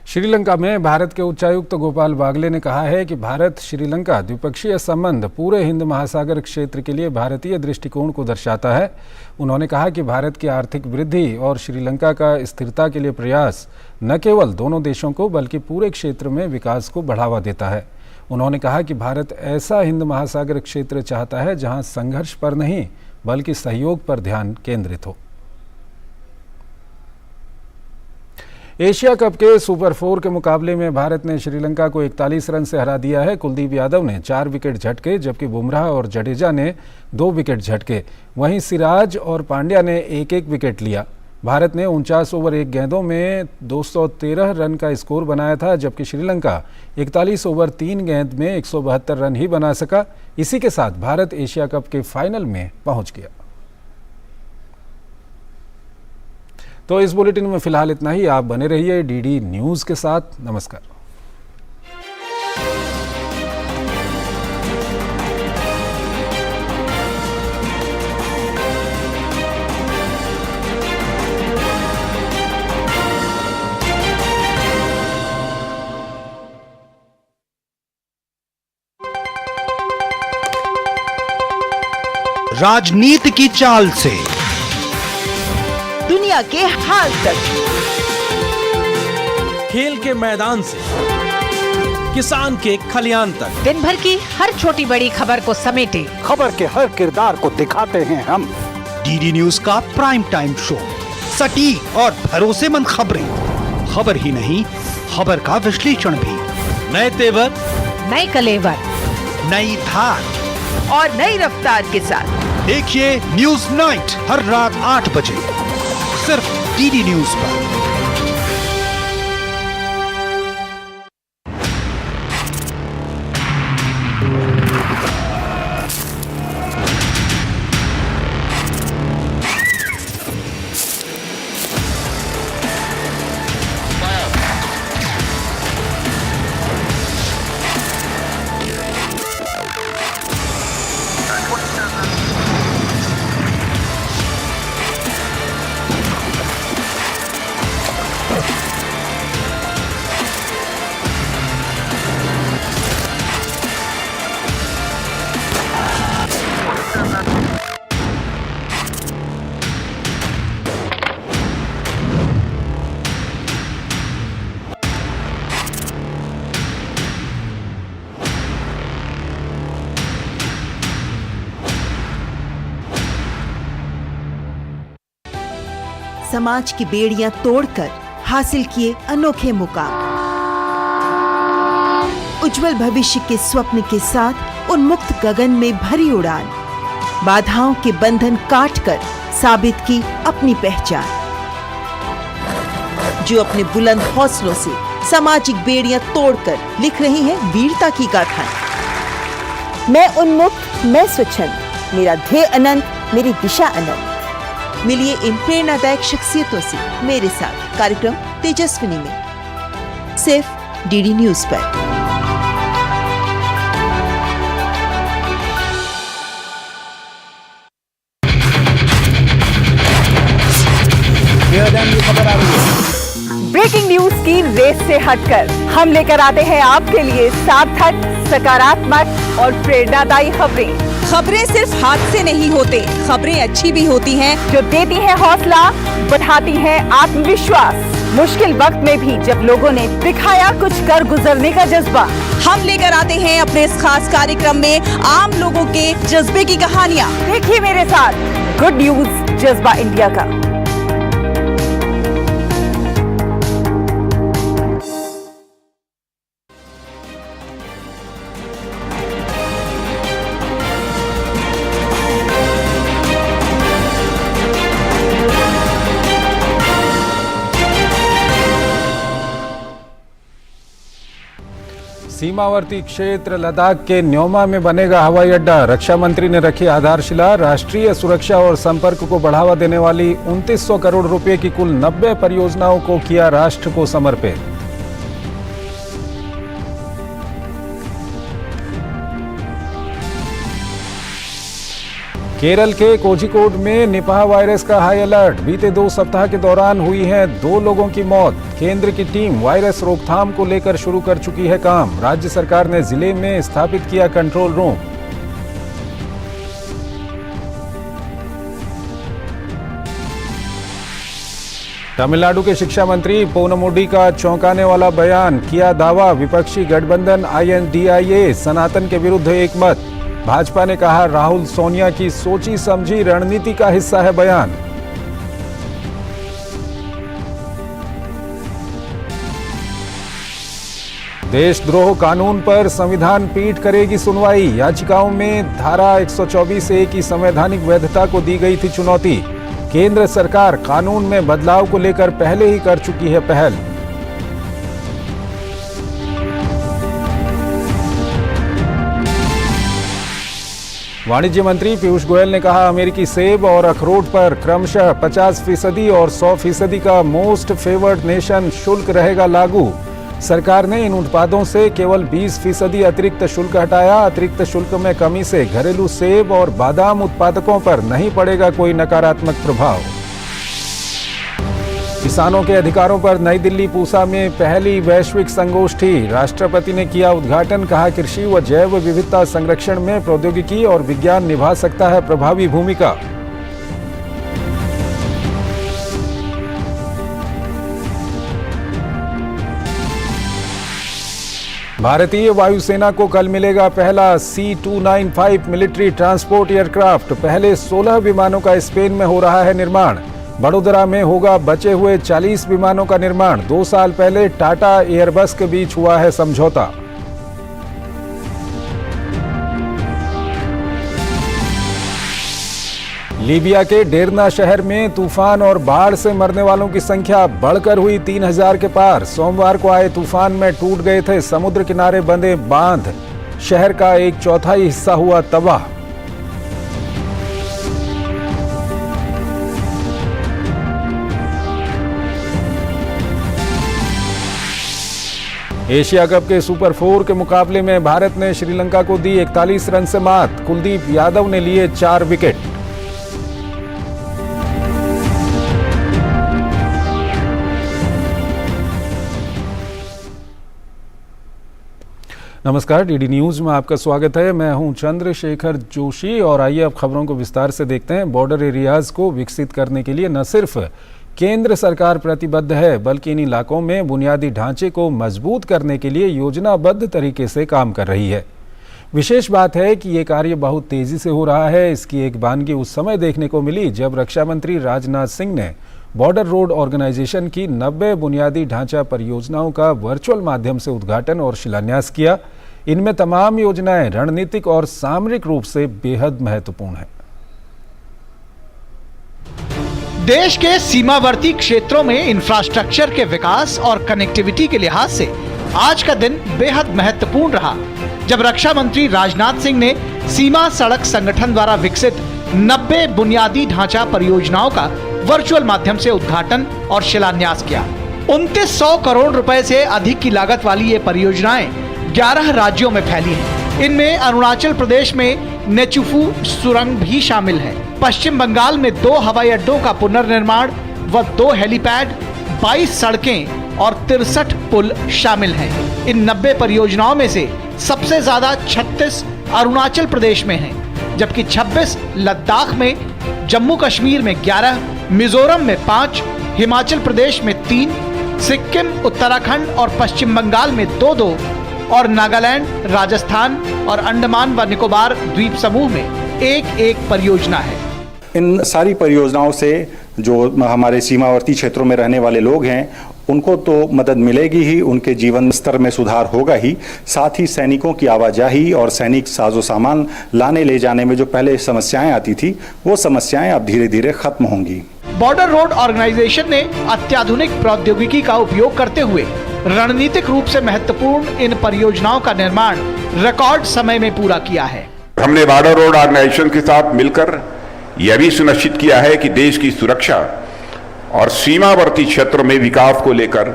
श्रीलंका में भारत के उच्चायुक्त गोपाल बागले ने कहा है कि भारत श्रीलंका द्विपक्षीय संबंध पूरे हिंद महासागर क्षेत्र के लिए भारतीय दृष्टिकोण को दर्शाता है। उन्होंने कहा कि भारत की आर्थिक वृद्धि और श्रीलंका का स्थिरता के लिए प्रयास न केवल दोनों देशों को बल्कि पूरे क्षेत्र में विकास को बढ़ावा देता है। उन्होंने कहा कि भारत ऐसा हिंद महासागर क्षेत्र चाहता है जहां संघर्ष पर नहीं बल्कि सहयोग पर ध्यान केंद्रित हो। एशिया कप के सुपर 4 के मुकाबले में भारत ने श्रीलंका को 41 रन से हरा दिया है। कुलदीप यादव ने 4 विकेट झटके जबकि बुमराह और जडेजा ने 2 विकेट झटके। वहीं सिराज और पांड्या ने 1-1 विकेट लिया। भारत ने 49 ओवर 1 गेंदों में 213 रन का स्कोर बनाया था जबकि श्रीलंका 41 ओवर 3 गेंद में 172 रन ही बना सका। इसी के साथ भारत एशिया कप के फाइनल में पहुंच गया। तो इस बुलेटिन में फिलहाल इतना ही। आप बने रहिए डीडी न्यूज़ के साथ। नमस्कार। राजनीति की चाल से दुनिया के हाल तक, खेल के मैदान से किसान के खलियान तक, दिन भर की हर छोटी बड़ी खबर को समेटे खबर के हर किरदार को दिखाते हैं हम। डीडी न्यूज का प्राइम टाइम शो, सटीक और भरोसेमंद खबरें, खबर ही नहीं खबर का विश्लेषण भी, नए तेवर, नए कलेवर, नई धार और नई रफ्तार के साथ देखिए न्यूज नाइट हर रात 8 बजे सिर्फ डीडी न्यूज पर। समाज की बेड़ियां तोड़कर हासिल किए अनोखे मुकाम, उज्जवल भविष्य के स्वप्न के साथ उन्मुक्त गगन में भरी उड़ान, बाधाओं के बंधन काटकर साबित की अपनी पहचान, जो अपने बुलंद हौसलों से सामाजिक बेड़ियां तोड़कर लिख रही हैं वीरता की गाथाएं। मैं उन्मुक्त, मैं स्वच्छंद, मेरा ध्येय अनंत, मेरी दिशा अनंत। मिलिए इन प्रेरणादायक शख्सियतों से मेरे साथ कार्यक्रम तेजस्विनी में, सिर्फ डीडी न्यूज पर। ब्रेकिंग न्यूज की रेस से हटकर हम लेकर आते हैं आपके लिए सार्थक, सकारात्मक और प्रेरणादायी खबरें। खबरें सिर्फ हादसे नहीं होते, खबरें अच्छी भी होती हैं जो देती है हौसला, बढ़ाती है आत्मविश्वास। मुश्किल वक्त में भी जब लोगों ने दिखाया कुछ कर गुजरने का जज्बा, हम लेकर आते हैं अपने इस खास कार्यक्रम में आम लोगों के जज्बे की कहानियाँ। देखिए मेरे साथ गुड न्यूज जज्बा इंडिया का। सीमावर्ती क्षेत्र लद्दाख के न्योमा में बनेगा हवाई अड्डा। रक्षा मंत्री ने रखी आधारशिला। राष्ट्रीय सुरक्षा और संपर्क को बढ़ावा देने वाली 2900 करोड़ रुपए की कुल 90 परियोजनाओं को किया राष्ट्र को समर्पित। केरल के कोझिकोड में निपाह वायरस का हाई अलर्ट। बीते 2 सप्ताह के दौरान हुई है 2 लोगों की मौत। केंद्र की टीम वायरस रोकथाम को लेकर शुरू कर चुकी है काम। राज्य सरकार ने जिले में स्थापित किया कंट्रोल रूम। तमिलनाडु के शिक्षा मंत्री पोनमुडी का चौंकाने वाला बयान। किया दावा, विपक्षी गठबंधन INDIA सनातन के विरुद्ध एक मत। भाजपा ने कहा राहुल सोनिया की सोची समझी रणनीति का हिस्सा है बयान। देशद्रोह कानून पर संविधान पीठ करेगी सुनवाई। याचिकाओं में धारा 124A की संवैधानिक वैधता को दी गई थी चुनौती। केंद्र सरकार कानून में बदलाव को लेकर पहले ही कर चुकी है पहल। वाणिज्य मंत्री पीयूष गोयल ने कहा अमेरिकी सेब और अखरोट पर क्रमशः 50% और 100% का मोस्ट फेवर्ड नेशन शुल्क रहेगा लागू। सरकार ने इन उत्पादों से केवल 20% अतिरिक्त शुल्क हटाया। अतिरिक्त शुल्क में कमी से घरेलू सेब और बादाम उत्पादकों पर नहीं पड़ेगा कोई नकारात्मक प्रभाव। किसानों के अधिकारों पर नई दिल्ली पूसा में पहली वैश्विक संगोष्ठी। राष्ट्रपति ने किया उद्घाटन। कहा कृषि व जैव विविधता संरक्षण में प्रौद्योगिकी और विज्ञान निभा सकता है प्रभावी भूमिका। भारतीय वायुसेना को कल मिलेगा पहला C-295 मिलिट्री ट्रांसपोर्ट एयरक्राफ्ट। पहले 16 विमानों का स्पेन में हो रहा है निर्माण। बड़ोदरा में होगा बचे हुए 40 विमानों का निर्माण। 2 साल पहले टाटा एयरबस के बीच हुआ है समझौता। लीबिया के डेरना शहर में तूफान और बाढ़ से मरने वालों की संख्या बढ़कर हुई 3000 के पार। सोमवार को आए तूफान में टूट गए थे समुद्र किनारे बंधे बांध। शहर का 1/4 हिस्सा हुआ तबाह। एशिया कप के सुपर 4 के मुकाबले में भारत ने श्रीलंका को दी 41 रन से मात। कुलदीप यादव ने लिए 4 विकेट। नमस्कार, डीडी न्यूज में आपका स्वागत है। मैं हूं चंद्रशेखर जोशी और आइए अब खबरों को विस्तार से देखते हैं। बॉर्डर एरियाज को विकसित करने के लिए न सिर्फ केंद्र सरकार प्रतिबद्ध है बल्कि इन इलाकों में बुनियादी ढांचे को मजबूत करने के लिए योजनाबद्ध तरीके से काम कर रही है। विशेष बात है कि ये कार्य बहुत तेजी से हो रहा है। इसकी एक बानगी उस समय देखने को मिली जब रक्षा मंत्री राजनाथ सिंह ने बॉर्डर रोड ऑर्गेनाइजेशन की 90 बुनियादी ढांचा परियोजनाओं का वर्चुअल माध्यम से उद्घाटन और शिलान्यास किया। इनमें तमाम योजनाएं रणनीतिक और सामरिक रूप से बेहद महत्वपूर्ण हैं। देश के सीमावर्ती क्षेत्रों में इंफ्रास्ट्रक्चर के विकास और कनेक्टिविटी के लिहाज से आज का दिन बेहद महत्वपूर्ण रहा जब रक्षा मंत्री राजनाथ सिंह ने सीमा सड़क संगठन द्वारा विकसित 90 बुनियादी ढांचा परियोजनाओं का वर्चुअल माध्यम से उद्घाटन और शिलान्यास किया। 2900 करोड़ रुपए से अधिक की लागत वाली ये परियोजनाएं 11 राज्यों में फैली हैं। इनमें अरुणाचल प्रदेश में नेचुफू सुरंग भी शामिल है। पश्चिम बंगाल में 2 हवाई अड्डों का पुनर्निर्माण व 2 हेलीपैड, 22 सड़कें और 63 पुल शामिल हैं। इन 90 परियोजनाओं में से सबसे ज्यादा 36 अरुणाचल प्रदेश में हैं। जबकि 26 लद्दाख में, जम्मू कश्मीर में 11, मिजोरम में 5, हिमाचल प्रदेश में 3, सिक्किम, उत्तराखंड और पश्चिम बंगाल में 2-2 और नागालैंड, राजस्थान और अंडमान व निकोबार द्वीप समूह में 1-1 परियोजना है। इन सारी परियोजनाओं से जो हमारे सीमावर्ती क्षेत्रों में रहने वाले लोग हैं उनको तो मदद मिलेगी ही, उनके जीवन स्तर में सुधार होगा ही, साथ ही सैनिकों की आवाजाही और सैनिक साजो सामान लाने ले जाने में जो पहले समस्याएं आती थी वो समस्याएं अब धीरे धीरे खत्म होंगी। बॉर्डर रोड ऑर्गेनाइजेशन ने अत्याधुनिक प्रौद्योगिकी का उपयोग करते हुए रणनीतिक रूप से महत्वपूर्ण इन परियोजनाओं का निर्माण रिकॉर्ड समय में पूरा किया है। हमने बॉर्डर रोड ऑर्गेनाइजेशन के साथ मिलकर यह भी सुनिश्चित किया है कि देश की सुरक्षा और सीमावर्ती क्षेत्रों में विकास को लेकर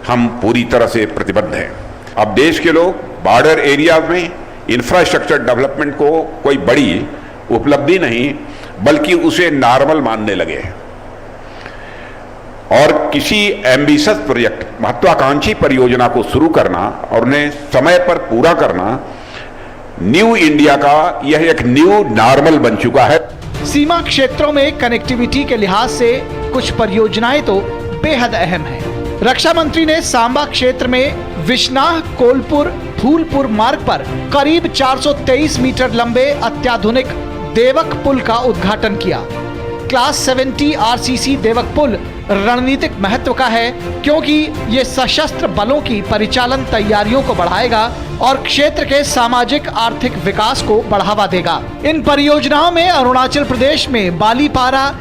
हम पूरी तरह से प्रतिबद्ध हैं। अब देश के लोग बॉर्डर एरियाज में इंफ्रास्ट्रक्चर डेवलपमेंट को कोई बड़ी उपलब्धि नहीं बल्कि उसे नॉर्मल मानने लगे हैं और किसी एम्बिशियस प्रोजेक्ट, महत्वाकांक्षी परियोजना को शुरू करना और उन्हें समय पर पूरा करना न्यू इंडिया का यह एक न्यू नॉर्मल बन चुका है। सीमा क्षेत्रों में कनेक्टिविटी के लिहाज से कुछ परियोजनाएं तो बेहद अहम हैं। रक्षा मंत्री ने सांबा क्षेत्र में विश्नाह कोलपुर फूलपुर मार्ग पर करीब 423 मीटर लंबे अत्याधुनिक देवक पुल का उद्घाटन किया। क्लास 70 आरसीसी देवक पुल रणनीतिक महत्व का है क्योंकि ये सशस्त्र बलों की परिचालन तैयारियों को बढ़ाएगा और क्षेत्र के सामाजिक आर्थिक विकास को बढ़ावा देगा। इन परियोजनाओं में अरुणाचल प्रदेश में बालीपारा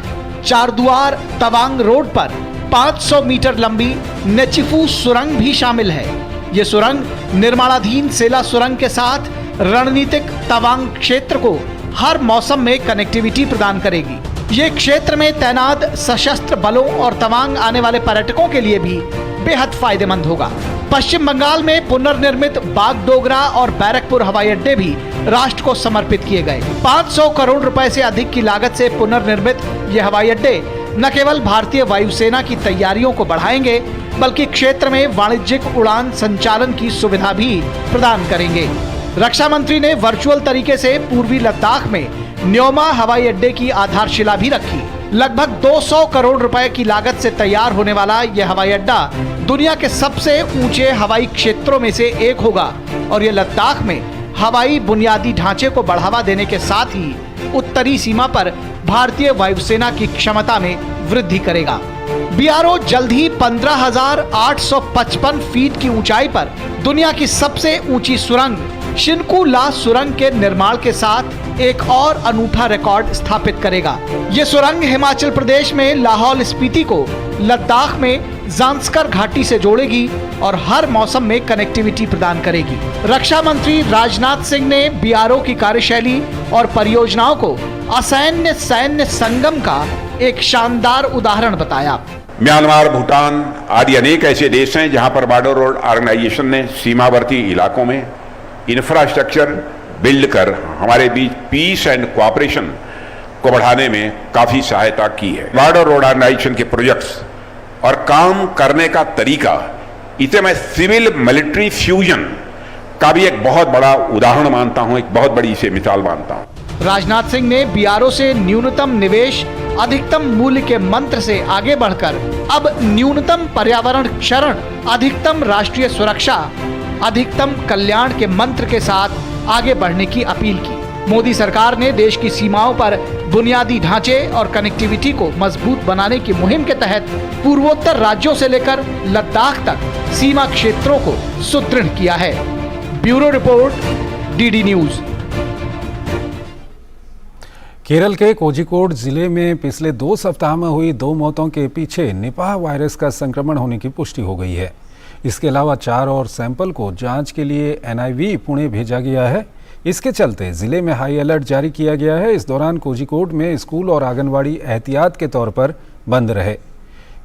चारद्वार तवांग रोड पर 500 मीटर लंबी नेचिफू सुरंग भी शामिल है। ये सुरंग निर्माणाधीन सेला सुरंग के साथ रणनीतिक तवांग क्षेत्र को हर मौसम में कनेक्टिविटी प्रदान करेगी। ये क्षेत्र में तैनात सशस्त्र बलों और तवांग आने वाले पर्यटकों के लिए भी बेहद फायदेमंद होगा। पश्चिम बंगाल में पुनर्निर्मित बागडोगरा और बैरकपुर हवाई अड्डे भी राष्ट्र को समर्पित किए गए। 500 करोड़ रुपए से अधिक की लागत से पुनर्निर्मित ये हवाई अड्डे न केवल भारतीय वायुसेना की तैयारियों को बढ़ाएंगे बल्कि क्षेत्र में वाणिज्यिक उड़ान संचालन की सुविधा भी प्रदान करेंगे। रक्षा मंत्री ने वर्चुअल तरीके से पूर्वी लद्दाख में न्योमा हवाई अड्डे की आधारशिला भी रखी। लगभग 200 करोड़ रुपए की लागत से तैयार होने वाला यह हवाई अड्डा दुनिया के सबसे ऊंचे हवाई क्षेत्रों में से एक होगा और यह लद्दाख में हवाई बुनियादी ढांचे को बढ़ावा देने के साथ ही उत्तरी सीमा पर भारतीय वायुसेना की क्षमता में वृद्धि करेगा। बीआरओ जल्द ही 15,855 फीट की ऊंचाई पर दुनिया की सबसे ऊंची सुरंग शिनकू ला सुरंग के निर्माण के साथ एक और अनूठा रिकॉर्ड स्थापित करेगा। ये सुरंग हिमाचल प्रदेश में लाहौल स्पीति को लद्दाख में जांस्कर घाटी से जोड़ेगी और हर मौसम में कनेक्टिविटी प्रदान करेगी। रक्षा मंत्री राजनाथ सिंह ने बीआरओ की कार्यशैली और परियोजनाओं को असैन्य सैन्य संगम का एक शानदार उदाहरण बताया। म्यांमार, भूटान आदि अनेक ऐसे देश हैं जहां पर बॉर्डर रोड ऑर्गेनाइजेशन ने सीमावर्ती इलाकों में इंफ्रास्ट्रक्चर बिल्ड कर हमारे बीच पीस एंड कोऑपरेशन को बढ़ाने में काफी सहायता की है। बॉर्डर रोड ऑर्गेनाइजेशन के प्रोजेक्ट्स और काम करने का तरीका, इसे मैं सिविल मिलिट्री फ्यूजन का भी एक बहुत बड़ा उदाहरण मानता हूं, एक बहुत बड़ी इसे मिसाल मानता हूं। राजनाथ सिंह ने बीआरओ से न्यूनतम निवेश अधिकतम मूल्य के मंत्र से आगे बढ़कर अब न्यूनतम पर्यावरण क्षरण, अधिकतम राष्ट्रीय सुरक्षा, अधिकतम कल्याण के मंत्र के साथ आगे बढ़ने की अपील की। मोदी सरकार ने देश की सीमाओं पर बुनियादी ढांचे और कनेक्टिविटी को मजबूत बनाने की मुहिम के तहत पूर्वोत्तर राज्यों से लेकर लद्दाख तक सीमा क्षेत्रों को सुदृढ़ किया है। Bureau report, DD news. Kerala के कोझिकोड जिले में पिछले 2 सप्ताह में हुई 2 मौतों के पीछे निपाह वायरस का संक्रमण होने की पुष्टि हो गई है। इसके अलावा 4 और सैंपल को जांच के लिए एनआईवी पुणे भेजा गया है। इसके चलते जिले में हाई अलर्ट जारी किया गया है। इस दौरान कोझिकोड में स्कूल और आंगनवाड़ी एहतियात के तौर पर बंद रहे।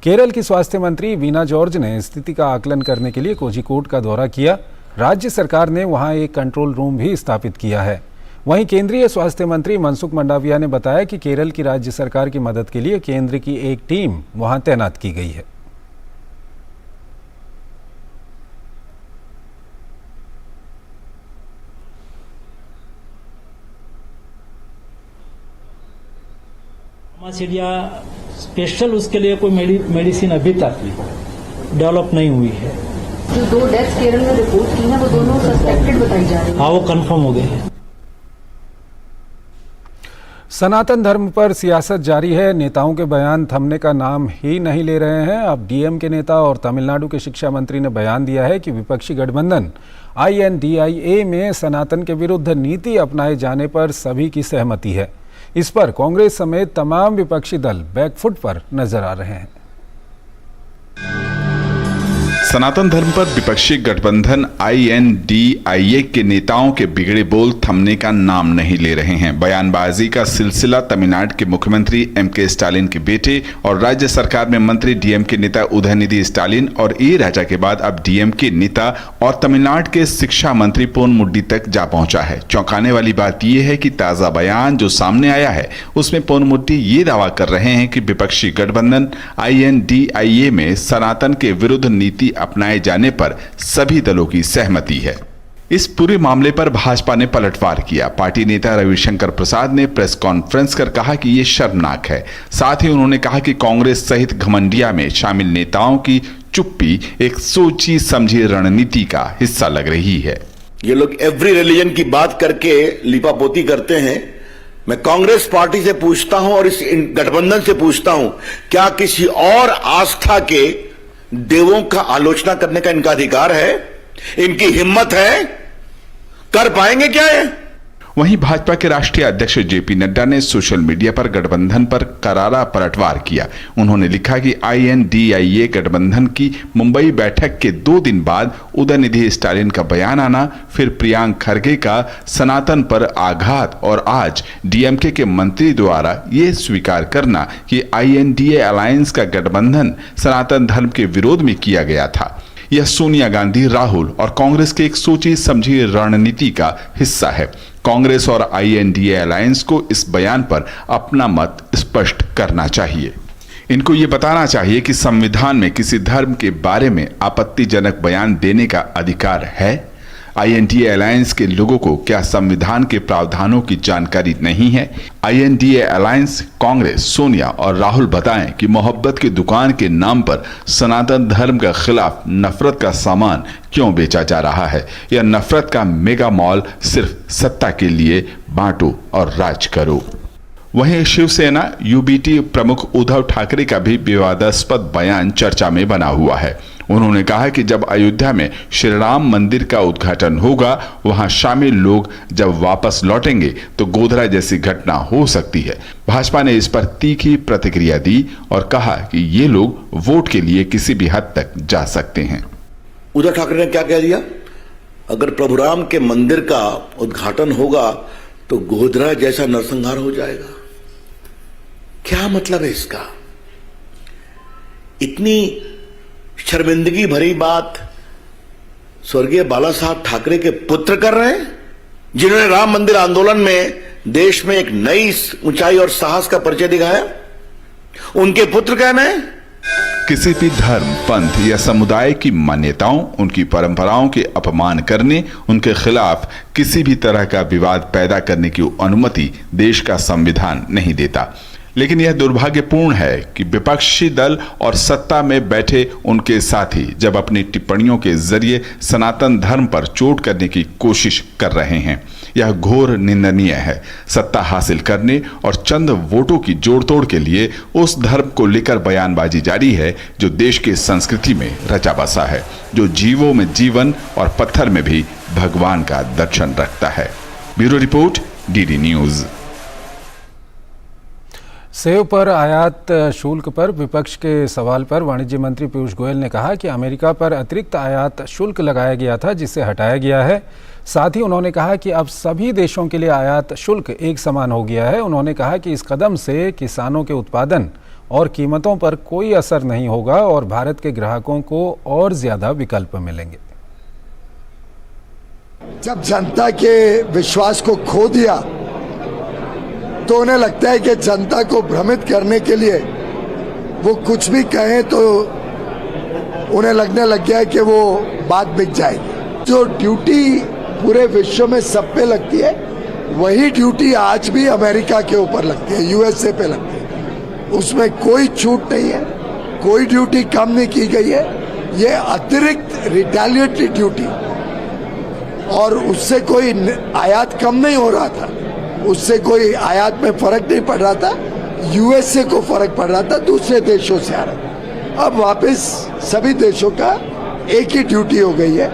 केरल की स्वास्थ्य मंत्री वीना जॉर्ज ने स्थिति का आकलन करने के लिए कोझिकोड का दौरा किया। राज्य सरकार ने वहां एक कंट्रोल रूम भी स्थापित किया है। वहीं केंद्रीय स्वास्थ्य मंत्री मनसुख मंडाविया ने बताया कि केरल की राज्य सरकार की मदद के लिए केंद्र की एक टीम वहां तैनात की गई है। सीडिया स्पेशल उसके लिए कोई मेडिसिन अभी तक डेवलप नहीं हुई है। जो 2 डेथ्स केरल में रिपोर्ट की ना वो दोनों सस्पेक्टेड बताई जा रही है। हाँ, वो कंफर्म हो गए हैं। सनातन धर्म पर सियासत जारी है। नेताओं के बयान थमने का नाम ही नहीं ले रहे हैं। अब डीएम के नेता और तमिलनाडु के शिक्षा मंत्री ने बयान दिया है कि विपक्षी गठबंधन INDIA में सनातन के विरुद्ध नीति अपनाए जाने पर सभी की सहमति है। इस पर कांग्रेस समेत तमाम विपक्षी दल बैकफुट पर नजर आ रहे हैं। सनातन धर्म पर विपक्षी गठबंधन INDIA के नेताओं के बिगड़े बोल थमने का नाम नहीं ले रहे हैं। बयानबाजी का सिलसिला तमिलनाडु के मुख्यमंत्री MK स्टालिन के बेटे और राज्य सरकार में मंत्री DMK नेता उदयनिधि स्टालिन और ए राजा के बाद अब DMK नेता और तमिलनाडु के शिक्षा मंत्री पोन मुड्डी तक जा पहुंचा है। चौंकाने वाली बात यह है कि ताजा बयान जो सामने आया है उसमें पोन मुड्डी ये दावा कर रहे हैं कि विपक्षी गठबंधन INDIA में सनातन के विरुद्ध नीति अपनाए जाने पर सभी दलों की सहमति है। इस पूरे मामले पर भाजपा ने पलटवार किया। पार्टी नेता रविशंकर प्रसाद ने प्रेस कॉन्फ्रेंस कर कहा कि ये शर्मनाक है। साथ ही उन्होंने कहा कि कांग्रेस सहित घमंडिया में शामिल नेताओं की चुप्पी एक सोची समझी रणनीति का हिस्सा लग रही है। ये लोग एवरी रिलीजन की बात करके लिपापोती करते हैं। मैं कांग्रेस पार्टी से पूछता हूं और इस गठबंधन से पूछता हूं, क्या किसी और आस्था के देवों का आलोचना करने का इनका अधिकार है? इनकी हिम्मत है? कर पाएंगे क्या है? वहीं भाजपा के राष्ट्रीय अध्यक्ष JP नड्डा ने सोशल मीडिया पर गठबंधन पर करारा पलटवार किया। उन्होंने लिखा कि INDIA गठबंधन की मुंबई बैठक के 2 दिन बाद उदयनिधि स्टालिन का बयान आना, फिर प्रियांक खरगे का सनातन पर आघात और आज DMK के मंत्री द्वारा ये स्वीकार करना कि INDA अलायंस का गठबंधन सनातन धर्म के विरोध में किया गया था। यह सोनिया गांधी, राहुल और कांग्रेस के एक सोची समझी रणनीति का हिस्सा है। कांग्रेस और INDA अलायंस को इस बयान पर अपना मत स्पष्ट करना चाहिए। इनको ये बताना चाहिए कि संविधान में किसी धर्म के बारे में आपत्तिजनक बयान देने का अधिकार है। INDA अलायंस के लोगों को क्या संविधान के प्रावधानों की जानकारी नहीं है? INDA अलायंस, कांग्रेस, सोनिया और राहुल बताएं कि मोहब्बत की दुकान के नाम पर सनातन धर्म के खिलाफ नफरत का सामान क्यों बेचा जा रहा है? यह नफरत का मेगा मॉल सिर्फ सत्ता के लिए बांटो और राज करो। वहीं शिवसेना UBT प्रमुख उद्धव ठाकरे का भी विवादास्पद बयान चर्चा में बना हुआ है। उन्होंने कहा कि जब अयोध्या में श्री राम मंदिर का उद्घाटन होगा, वहां शामिल लोग जब वापस लौटेंगे तो गोधरा जैसी घटना हो सकती है। भाजपा ने इस पर तीखी प्रतिक्रिया दी और कहा कि ये लोग वोट के लिए किसी भी हद तक जा सकते हैं। उद्धव ठाकरे ने क्या कह दिया? अगर प्रभु राम के मंदिर का उद्घाटन होगा तो गोधरा जैसा नरसंहार हो जाएगा। क्या मतलब है इसका? इतनी शर्मिंदगी भरी बात स्वर्गीय बाला साहब ठाकरे के पुत्र कर रहे हैं, जिन्होंने राम मंदिर आंदोलन में देश में एक नई ऊंचाई और साहस का परिचय दिखाया। उनके पुत्र कहना है किसी भी धर्म, पंथ या समुदाय की मान्यताओं, उनकी परंपराओं के अपमान करने, उनके खिलाफ किसी भी तरह का विवाद पैदा करने की अनुमति देश का संविधान नहीं देता। लेकिन यह दुर्भाग्यपूर्ण है कि विपक्षी दल और सत्ता में बैठे उनके साथी जब अपनी टिप्पणियों के जरिए सनातन धर्म पर चोट करने की कोशिश कर रहे हैं। यह घोर निंदनीय है। सत्ता हासिल करने और चंद वोटों की जोड़तोड़ के लिए उस धर्म को लेकर बयानबाजी जारी है जो देश की संस्कृति में रचा बसा है, जो जीवों में जीवन और पत्थर में भी भगवान का दर्शन रखता है। Bureau report, DD news. सेब पर आयात शुल्क पर विपक्ष के सवाल पर वाणिज्य मंत्री पीयूष गोयल ने कहा कि अमेरिका पर अतिरिक्त आयात शुल्क लगाया गया था, जिसे हटाया गया है। साथ ही उन्होंने कहा कि अब सभी देशों के लिए आयात शुल्क एक समान हो गया है। उन्होंने कहा कि इस कदम से किसानों के उत्पादन और कीमतों पर कोई असर नहीं होगा और भारत के ग्राहकों को और ज्यादा विकल्प मिलेंगे। जब जनता के विश्वास को खो दिया तो उन्हें लगता है कि जनता को भ्रमित करने के लिए वो कुछ भी कहें तो उन्हें लगने लग गया है कि वो बात बिक जाएगी। जो ड्यूटी पूरे विश्व में सब पे लगती है, वही ड्यूटी आज भी अमेरिका के ऊपर लगती है, USA पे लगती है। उसमें कोई छूट नहीं है, कोई ड्यूटी कम नहीं की गई है। ये अतिरिक्त रिटेलिएटरी ड्यूटी, और उससे कोई आयात कम नहीं हो रहा था, उससे कोई आयात में फर्क नहीं पड़ रहा था, यूएसए को फर्क पड़ रहा था, दूसरे देशों से आ रहा था। अब वापस सभी देशों का एक ही ड्यूटी हो गई है।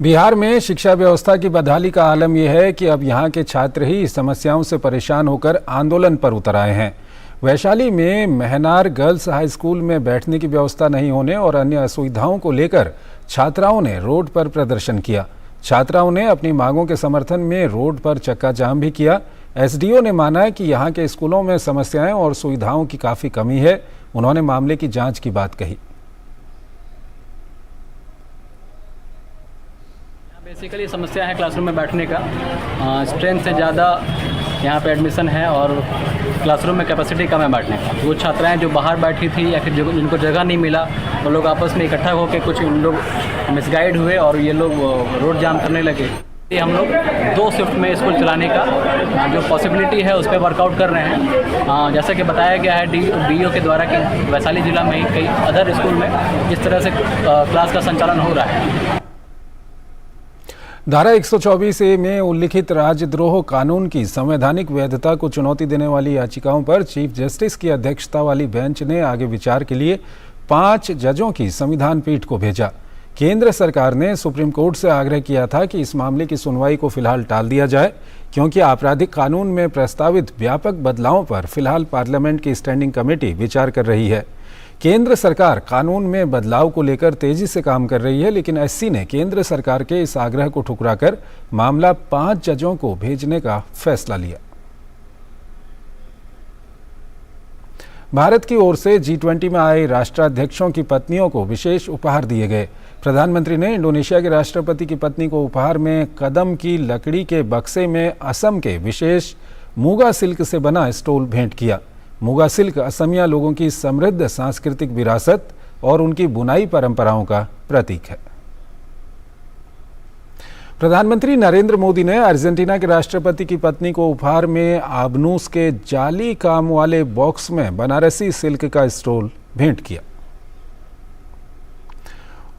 बिहार में शिक्षा व्यवस्था की बदहाली का आलम यह है कि अब यहाँ के छात्र ही समस्याओं से परेशान होकर आंदोलन पर उतर आए हैं। वैशाली में महनार गर्ल्स हाई स्कूल में बैठने की व्यवस्था नहीं होने और अन्य असुविधाओं को लेकर छात्राओं ने रोड पर प्रदर्शन किया। छात्राओं ने अपनी मांगों के समर्थन में रोड पर चक्का जाम भी किया। एसडीओ ने माना कि यहाँ के स्कूलों में समस्याएं और सुविधाओं की काफ़ी कमी है। उन्होंने मामले की जांच की बात कही। बेसिकली समस्या है क्लासरूम में बैठने का, स्ट्रेंथ से ज़्यादा यहाँ पे एडमिशन है और क्लासरूम में कैपेसिटी कम है बैठने का। वो छात्राएं जो बाहर बैठी थी या फिर जिनको जगह नहीं मिला, वो लोग आपस में इकट्ठा होकर कुछ लोग मिसगाइड हुए और ये लोग रोड जाम करने लगे। हम लोग 2 शिफ्ट में स्कूल चलाने का जो पॉसिबिलिटी है उस पर वर्कआउट कर रहे हैं। जैसा कि बताया गया है डीईओ के द्वारा कि वैशाली जिला में ही कई अदर स्कूल में इस तरह से क्लास का संचालन हो रहा है। धारा 124A में उल्लिखित राजद्रोह कानून की संवैधानिक वैधता को चुनौती देने वाली याचिकाओं पर चीफ जस्टिस की अध्यक्षता वाली बेंच ने आगे विचार के लिए 5 जजों की संविधान पीठ को भेजा। केंद्र सरकार ने सुप्रीम कोर्ट से आग्रह किया था कि इस मामले की सुनवाई को फिलहाल टाल दिया जाए, क्योंकि आपराधिक कानून में प्रस्तावित व्यापक बदलावों पर फिलहाल पार्लियामेंट की स्टैंडिंग कमेटी विचार कर रही है। केंद्र सरकार कानून में बदलाव को लेकर तेजी से काम कर रही है, लेकिन एससी ने केंद्र सरकार के इस आग्रह को ठुकराकर मामला 5 जजों को भेजने का फैसला लिया। भारत की ओर से G20 में आए राष्ट्राध्यक्षों की पत्नियों को विशेष उपहार दिए गए। प्रधानमंत्री ने इंडोनेशिया के राष्ट्रपति की पत्नी को उपहार में कदम की लकड़ी के बक्से में असम के विशेष मूगा सिल्क से बना स्टोल भेंट किया। मूगा सिल्क असमिया लोगों की समृद्ध सांस्कृतिक विरासत और उनकी बुनाई परंपराओं का प्रतीक है। प्रधानमंत्री नरेंद्र मोदी ने अर्जेंटीना के राष्ट्रपति की पत्नी को उपहार में आबनूस के जाली काम वाले बॉक्स में बनारसी सिल्क का स्टोल भेंट किया।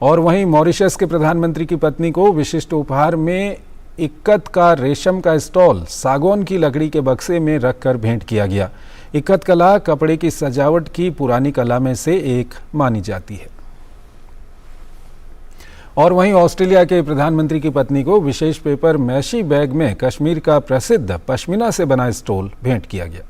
और वहीं मॉरिशस के प्रधानमंत्री की पत्नी को विशिष्ट उपहार में इक्कत का रेशम का स्टॉल सागौन की लकड़ी के बक्से में रखकर भेंट किया गया। इक्कत कला कपड़े की सजावट की पुरानी कला में से एक मानी जाती है। और वहीं ऑस्ट्रेलिया के प्रधानमंत्री की पत्नी को विशेष पेपर मैशी बैग में कश्मीर का प्रसिद्ध पश्मीना से बना स्टोल भेंट किया गया।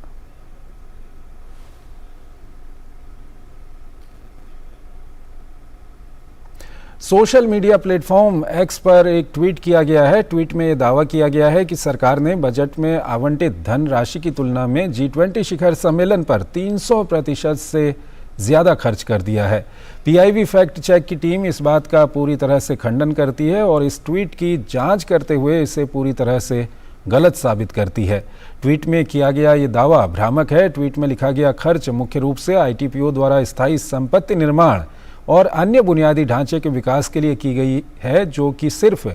सोशल मीडिया प्लेटफॉर्म एक्स पर एक ट्वीट किया गया है। ट्वीट में यह दावा किया गया है कि सरकार ने बजट में आवंटित धन राशि की तुलना में G20 शिखर सम्मेलन पर 300% से ज्यादा खर्च कर दिया है। PIB फैक्ट चेक की टीम इस बात का पूरी तरह से खंडन करती है और इस ट्वीट की जांच करते हुए इसे पूरी तरह से गलत साबित करती है। ट्वीट में किया गया ये दावा भ्रामक है। ट्वीट में लिखा गया खर्च मुख्य रूप से ITPO द्वारा स्थायी संपत्ति निर्माण और अन्य बुनियादी ढांचे के विकास के लिए की गई है, जो कि सिर्फ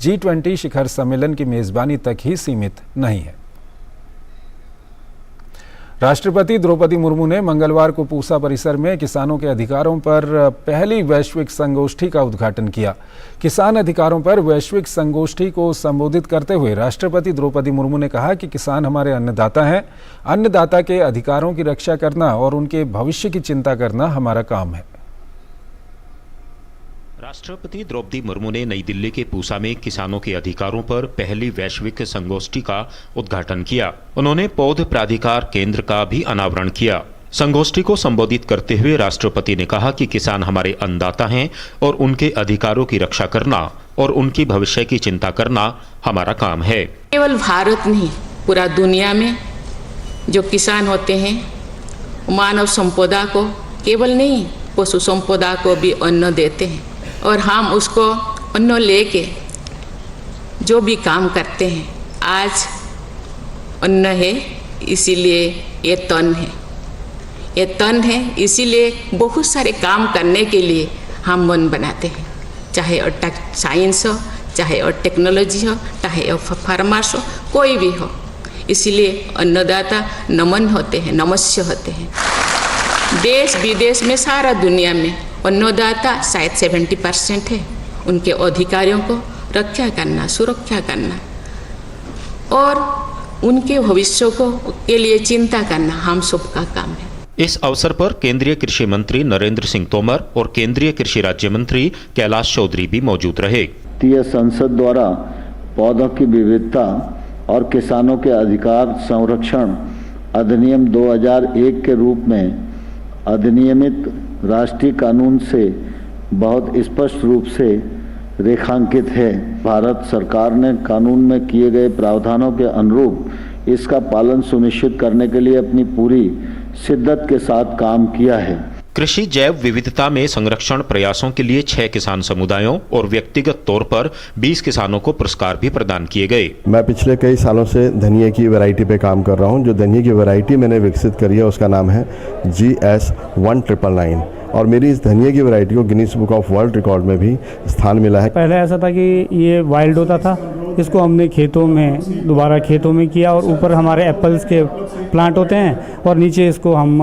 G20 शिखर सम्मेलन की मेजबानी तक ही सीमित नहीं है। राष्ट्रपति द्रौपदी मुर्मू ने मंगलवार को पूसा परिसर में किसानों के अधिकारों पर पहली वैश्विक संगोष्ठी का उद्घाटन किया। किसान अधिकारों पर वैश्विक संगोष्ठी को संबोधित करते हुए राष्ट्रपति द्रौपदी मुर्मू ने कहा कि किसान हमारे अन्नदाता हैं। अन्नदाता के अधिकारों की रक्षा करना और उनके भविष्य की चिंता करना हमारा काम है। राष्ट्रपति द्रौपदी मुर्मू ने नई दिल्ली के पूसा में किसानों के अधिकारों पर पहली वैश्विक संगोष्ठी का उद्घाटन किया। उन्होंने पौध प्राधिकार केंद्र का भी अनावरण किया। संगोष्ठी को संबोधित करते हुए राष्ट्रपति ने कहा कि किसान हमारे अन्नदाता हैं और उनके अधिकारों की रक्षा करना और उनकी भविष्य की चिंता करना हमारा काम है। केवल भारत नहीं, पूरा दुनिया में जो किसान होते हैं मानव संपदा को केवल नहीं, पशु संपदा को भी अन्न देते हैं और हम उसको अन्न लेके जो भी काम करते हैं। आज अन्न है इसीलिए ये तन है, ये तन है इसीलिए बहुत सारे काम करने के लिए हम मन बनाते हैं, चाहे और साइंस हो, चाहे और टेक्नोलॉजी हो, चाहे और फार्मास हो, कोई भी हो। इसलिए अन्नदाता नमन होते हैं, नमस्य होते हैं। देश विदेश में सारा दुनिया में अन्नदाता शायद 70% है। उनके अधिकारियों को रक्षा करना, सुरक्षा करना और उनके भविष्य को के लिए चिंता करना हम सबका काम है। इस अवसर पर केंद्रीय कृषि मंत्री नरेंद्र सिंह तोमर और केंद्रीय कृषि राज्य मंत्री कैलाश चौधरी भी मौजूद रहे। संसद द्वारा पौधों की विविधता और किसानों के अधिकार संरक्षण अधिनियम 2001 के रूप में अधिनियमित राष्ट्रीय कानून से बहुत स्पष्ट रूप से रेखांकित है। भारत सरकार ने कानून में किए गए प्रावधानों के अनुरूप इसका पालन सुनिश्चित करने के लिए अपनी पूरी शिद्दत के साथ काम किया है। कृषि जैव विविधता में संरक्षण प्रयासों के लिए 6 किसान समुदायों और व्यक्तिगत तौर पर 20 किसानों को पुरस्कार भी प्रदान किए गए। मैं पिछले कई सालों से धनिया की वैरायटी पे काम कर रहा हूँ। जो धनिया की वैरायटी मैंने विकसित करी है उसका नाम है GS 1999 और मेरी इस धनिया की वैरायटी को Guinness book of world record में भी स्थान मिला है। पहले ऐसा था कि ये वाइल्ड होता था, इसको हमने खेतों में दोबारा खेतों में किया और ऊपर हमारे एप्पल्स के प्लांट होते हैं और नीचे इसको हम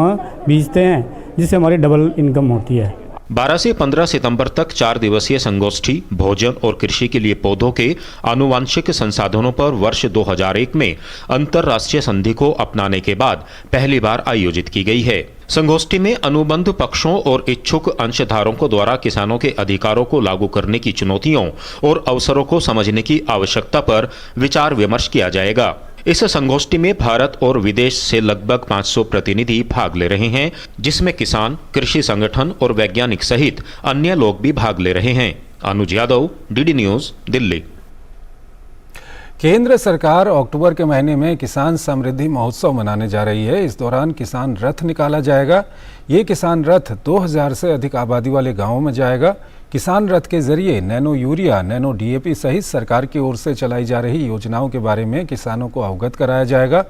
बीजते हैं, जिससे हमारी डबल इनकम होती है। 12 से 15 सितंबर तक 4 दिवसीय संगोष्ठी भोजन और कृषि के लिए पौधों के आनुवांशिक संसाधनों पर वर्ष 2001 में अंतर्राष्ट्रीय संधि को अपनाने के बाद पहली बार आयोजित की गई है। संगोष्ठी में अनुबंध पक्षों और इच्छुक अंशधारकों द्वारा किसानों के अधिकारों को लागू करने की चुनौतियों और अवसरों को समझने की आवश्यकता पर विचार विमर्श किया जाएगा। इस संगोष्ठी में भारत और विदेश से लगभग 500 प्रतिनिधि भाग ले रहे हैं, जिसमें किसान, कृषि संगठन और वैज्ञानिक सहित अन्य लोग भी भाग ले रहे हैं। अनुज यादव, डीडी न्यूज, दिल्ली। केंद्र सरकार अक्टूबर के महीने में किसान समृद्धि महोत्सव मनाने जा रही है। इस दौरान किसान रथ निकाला जाएगा। ये किसान रथ 2000 से अधिक आबादी वाले गांवों में जाएगा। किसान रथ के जरिए नैनो यूरिया, नैनो DAP सहित सरकार की ओर से चलाई जा रही योजनाओं के बारे में किसानों को अवगत कराया जाएगा।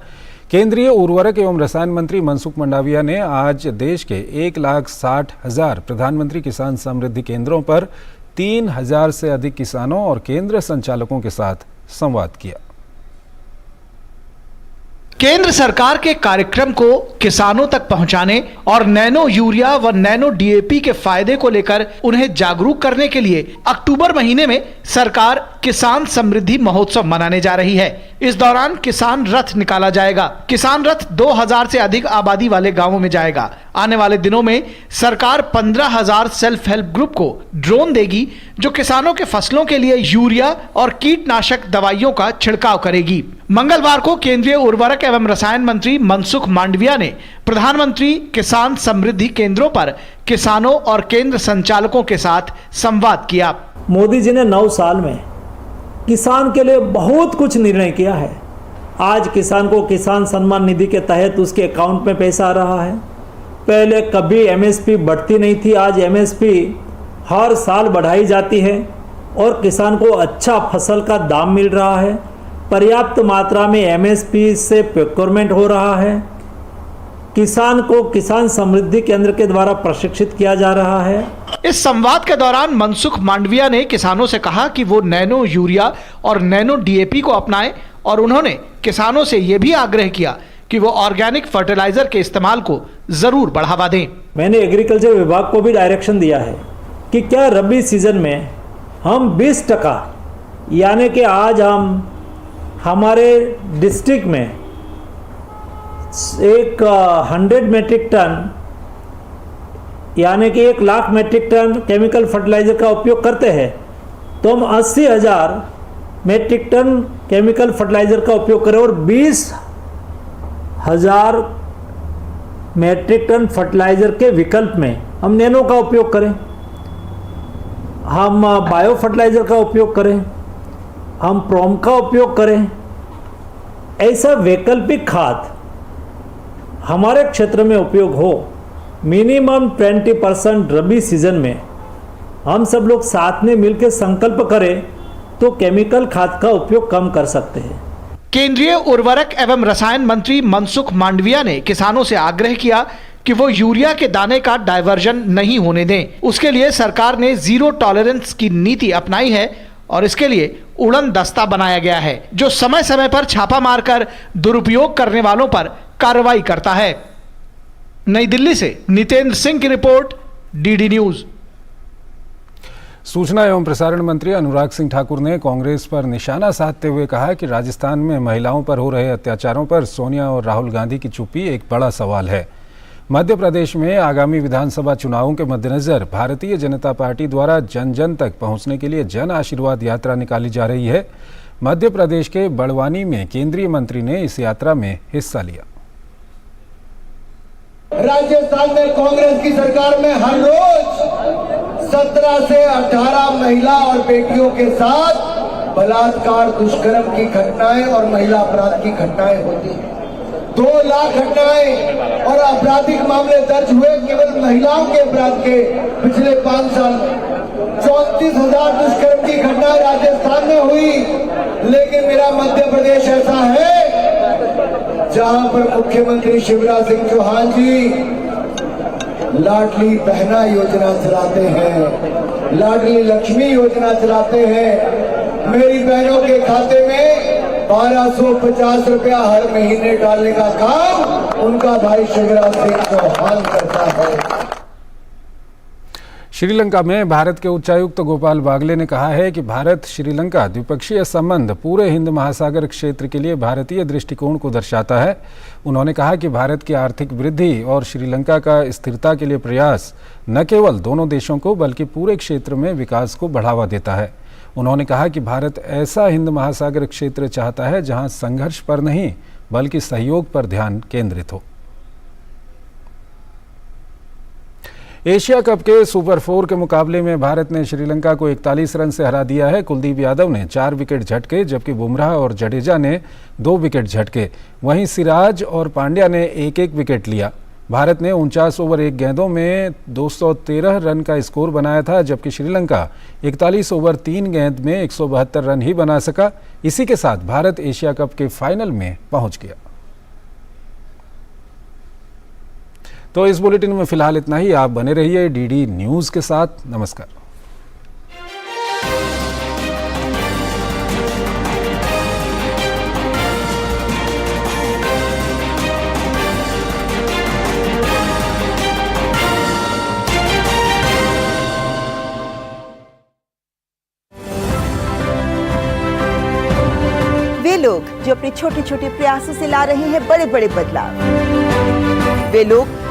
केंद्रीय उर्वरक एवं रसायन मंत्री मनसुख मंडाविया ने आज देश के 1,60,000 प्रधानमंत्री किसान समृद्धि केंद्रों पर 3000 से अधिक किसानों और केंद्र संचालकों के साथ संवाद किया। केंद्र सरकार के कार्यक्रम को किसानों तक पहुंचाने और नैनो यूरिया व नैनो DAP के फायदे को लेकर उन्हें जागरूक करने के लिए अक्टूबर महीने में सरकार किसान समृद्धि महोत्सव मनाने जा रही है। इस दौरान किसान रथ निकाला जाएगा। किसान रथ 2000 से अधिक आबादी वाले गांवों में जाएगा। आने वाले दिनों में सरकार 15,000 सेल्फ हेल्प ग्रुप को ड्रोन देगी, जो किसानों के फसलों के लिए यूरिया और कीटनाशक दवाइयों का छिड़काव करेगी। मंगलवार को केंद्रीय उर्वरक एवं रसायन मंत्री मनसुख मांडविया ने प्रधानमंत्री किसान समृद्धि केंद्रों पर किसानों और केंद्र संचालकों के साथ संवाद किया। मोदी जी ने 9 साल में किसान के लिए बहुत कुछ निर्णय किया है। आज किसान को किसान सम्मान निधि के तहत उसके अकाउंट में पैसा आ रहा है। पहले कभी MSP बढ़ती नहीं थी, आज MSP हर साल बढ़ाई जाती है और किसान को अच्छा फसल का दाम मिल रहा है। पर्याप्त मात्रा में MSP से प्रोक्योरमेंट हो रहा है। किसान को किसान समृद्धि केंद्र के द्वारा प्रशिक्षित किया जा रहा है। इस संवाद के दौरान मनसुख मांडविया ने किसानों से कहा कि वो नैनो यूरिया और नैनो DAP को अपनाएं और उन्होंने किसानों से ये भी आग्रह किया कि वो ऑर्गेनिक फर्टिलाइजर के इस्तेमाल को जरूर बढ़ावा दें। मैंने एग्रीकल्चर विभाग को भी डायरेक्शन दिया है कि क्या रबी सीजन में हम 20% यानी कि आज हम हमारे डिस्ट्रिक्ट में 100 मेट्रिक टन यानी कि 1 lakh metric ton chemical fertiliser का उपयोग करते हैं, तो हम 80,000 मेट्रिक टन केमिकल फर्टिलाइजर का उपयोग करें और 20,000 मेट्रिक टन फर्टिलाइजर के विकल्प में हम नैनो का उपयोग करें, हम बायो फर्टिलाइजर का उपयोग करें, हम प्रोम का उपयोग करें। ऐसा वैकल्पिक खाद हमारे क्षेत्र में उपयोग हो। मिनिमम 20% रबी सीजन में हम सब लोग साथ में मिलकर संकल्प करें तो केमिकल खाद का उपयोग कम कर सकते हैं। केंद्रीय उर्वरक एवं रसायन मंत्री मनसुख मांडविया ने किसानों से आग्रह किया कि वो यूरिया के दाने का डायवर्जन नहीं होने दें। उसके लिए सरकार ने जीरो टॉलरेंस की नीति अपनाई है और इसके लिए उड़न दस्ता बनाया गया है, जो समय समय पर छापा मारकर दुरुपयोग करने वालों पर कार्रवाई करता है। नई दिल्ली से नितेंद्र सिंह की रिपोर्ट, डीडी न्यूज। सूचना एवं प्रसारण मंत्री अनुराग सिंह ठाकुर ने कांग्रेस पर निशाना साधते हुए कहा कि राजस्थान में महिलाओं पर हो रहे अत्याचारों पर सोनिया और राहुल गांधी की चुप्पी एक बड़ा सवाल है। मध्य प्रदेश में आगामी विधानसभा चुनावों के मद्देनजर भारतीय जनता पार्टी द्वारा जन जन तक पहुंचने के लिए जन आशीर्वाद यात्रा निकाली जा रही है। मध्य प्रदेश के बड़वानी में केंद्रीय मंत्री ने इस यात्रा में हिस्सा लिया। राजस्थान में कांग्रेस की सरकार में हर रोज 17 से 18 महिला और बेटियों के साथ बलात्कार, दुष्कर्म की घटनाएं और महिला अपराध की घटनाएं होती हैं। 2 लाख घटनाएं और आपराधिक मामले दर्ज हुए केवल महिलाओं के अपराध के पिछले 5 साल में। 34,000 दुष्कर्म की घटनाएं राजस्थान में हुई, लेकिन मेरा मध्य प्रदेश ऐसा है जहां पर मुख्यमंत्री शिवराज सिंह चौहान जी लाडली बहना योजना चलाते हैं, लाडली लक्ष्मी योजना चलाते हैं। मेरी बहनों के खाते में 1250 रुपया हर महीने डालने का काम उनका भाई शिवराज सिंह चौहान करता है। श्रीलंका में भारत के उच्चायुक्त गोपाल बागले ने कहा है कि भारत श्रीलंका द्विपक्षीय संबंध पूरे हिंद महासागर क्षेत्र के लिए भारतीय दृष्टिकोण को दर्शाता है। उन्होंने कहा कि भारत की आर्थिक वृद्धि और श्रीलंका का स्थिरता के लिए प्रयास न केवल दोनों देशों को बल्कि पूरे क्षेत्र में विकास को बढ़ावा देता है। उन्होंने कहा कि भारत ऐसा हिंद महासागर क्षेत्र चाहता है जहां संघर्ष पर नहीं बल्कि सहयोग पर ध्यान केंद्रित हो। एशिया कप के सुपर 4 के मुकाबले में भारत ने श्रीलंका को 41 रन से हरा दिया है। कुलदीप यादव ने 4 विकेट झटके, जबकि बुमराह और जडेजा ने 2 विकेट झटके। वहीं सिराज और पांड्या ने 1-1 विकेट लिया। भारत ने 49 ओवर 1 गेंदों में 213 रन का स्कोर बनाया था, जबकि श्रीलंका 41 ओवर 3 गेंद में 172 रन ही बना सका। इसी के साथ भारत एशिया कप के फाइनल में पहुंच गया। तो इस बुलेटिन में फिलहाल इतना ही। आप बने रहिए डीडी न्यूज के साथ। नमस्कार। वे लोग जो अपने छोटे छोटे प्रयासों से ला रहे हैं बड़े बड़े बदलाव, वे लोग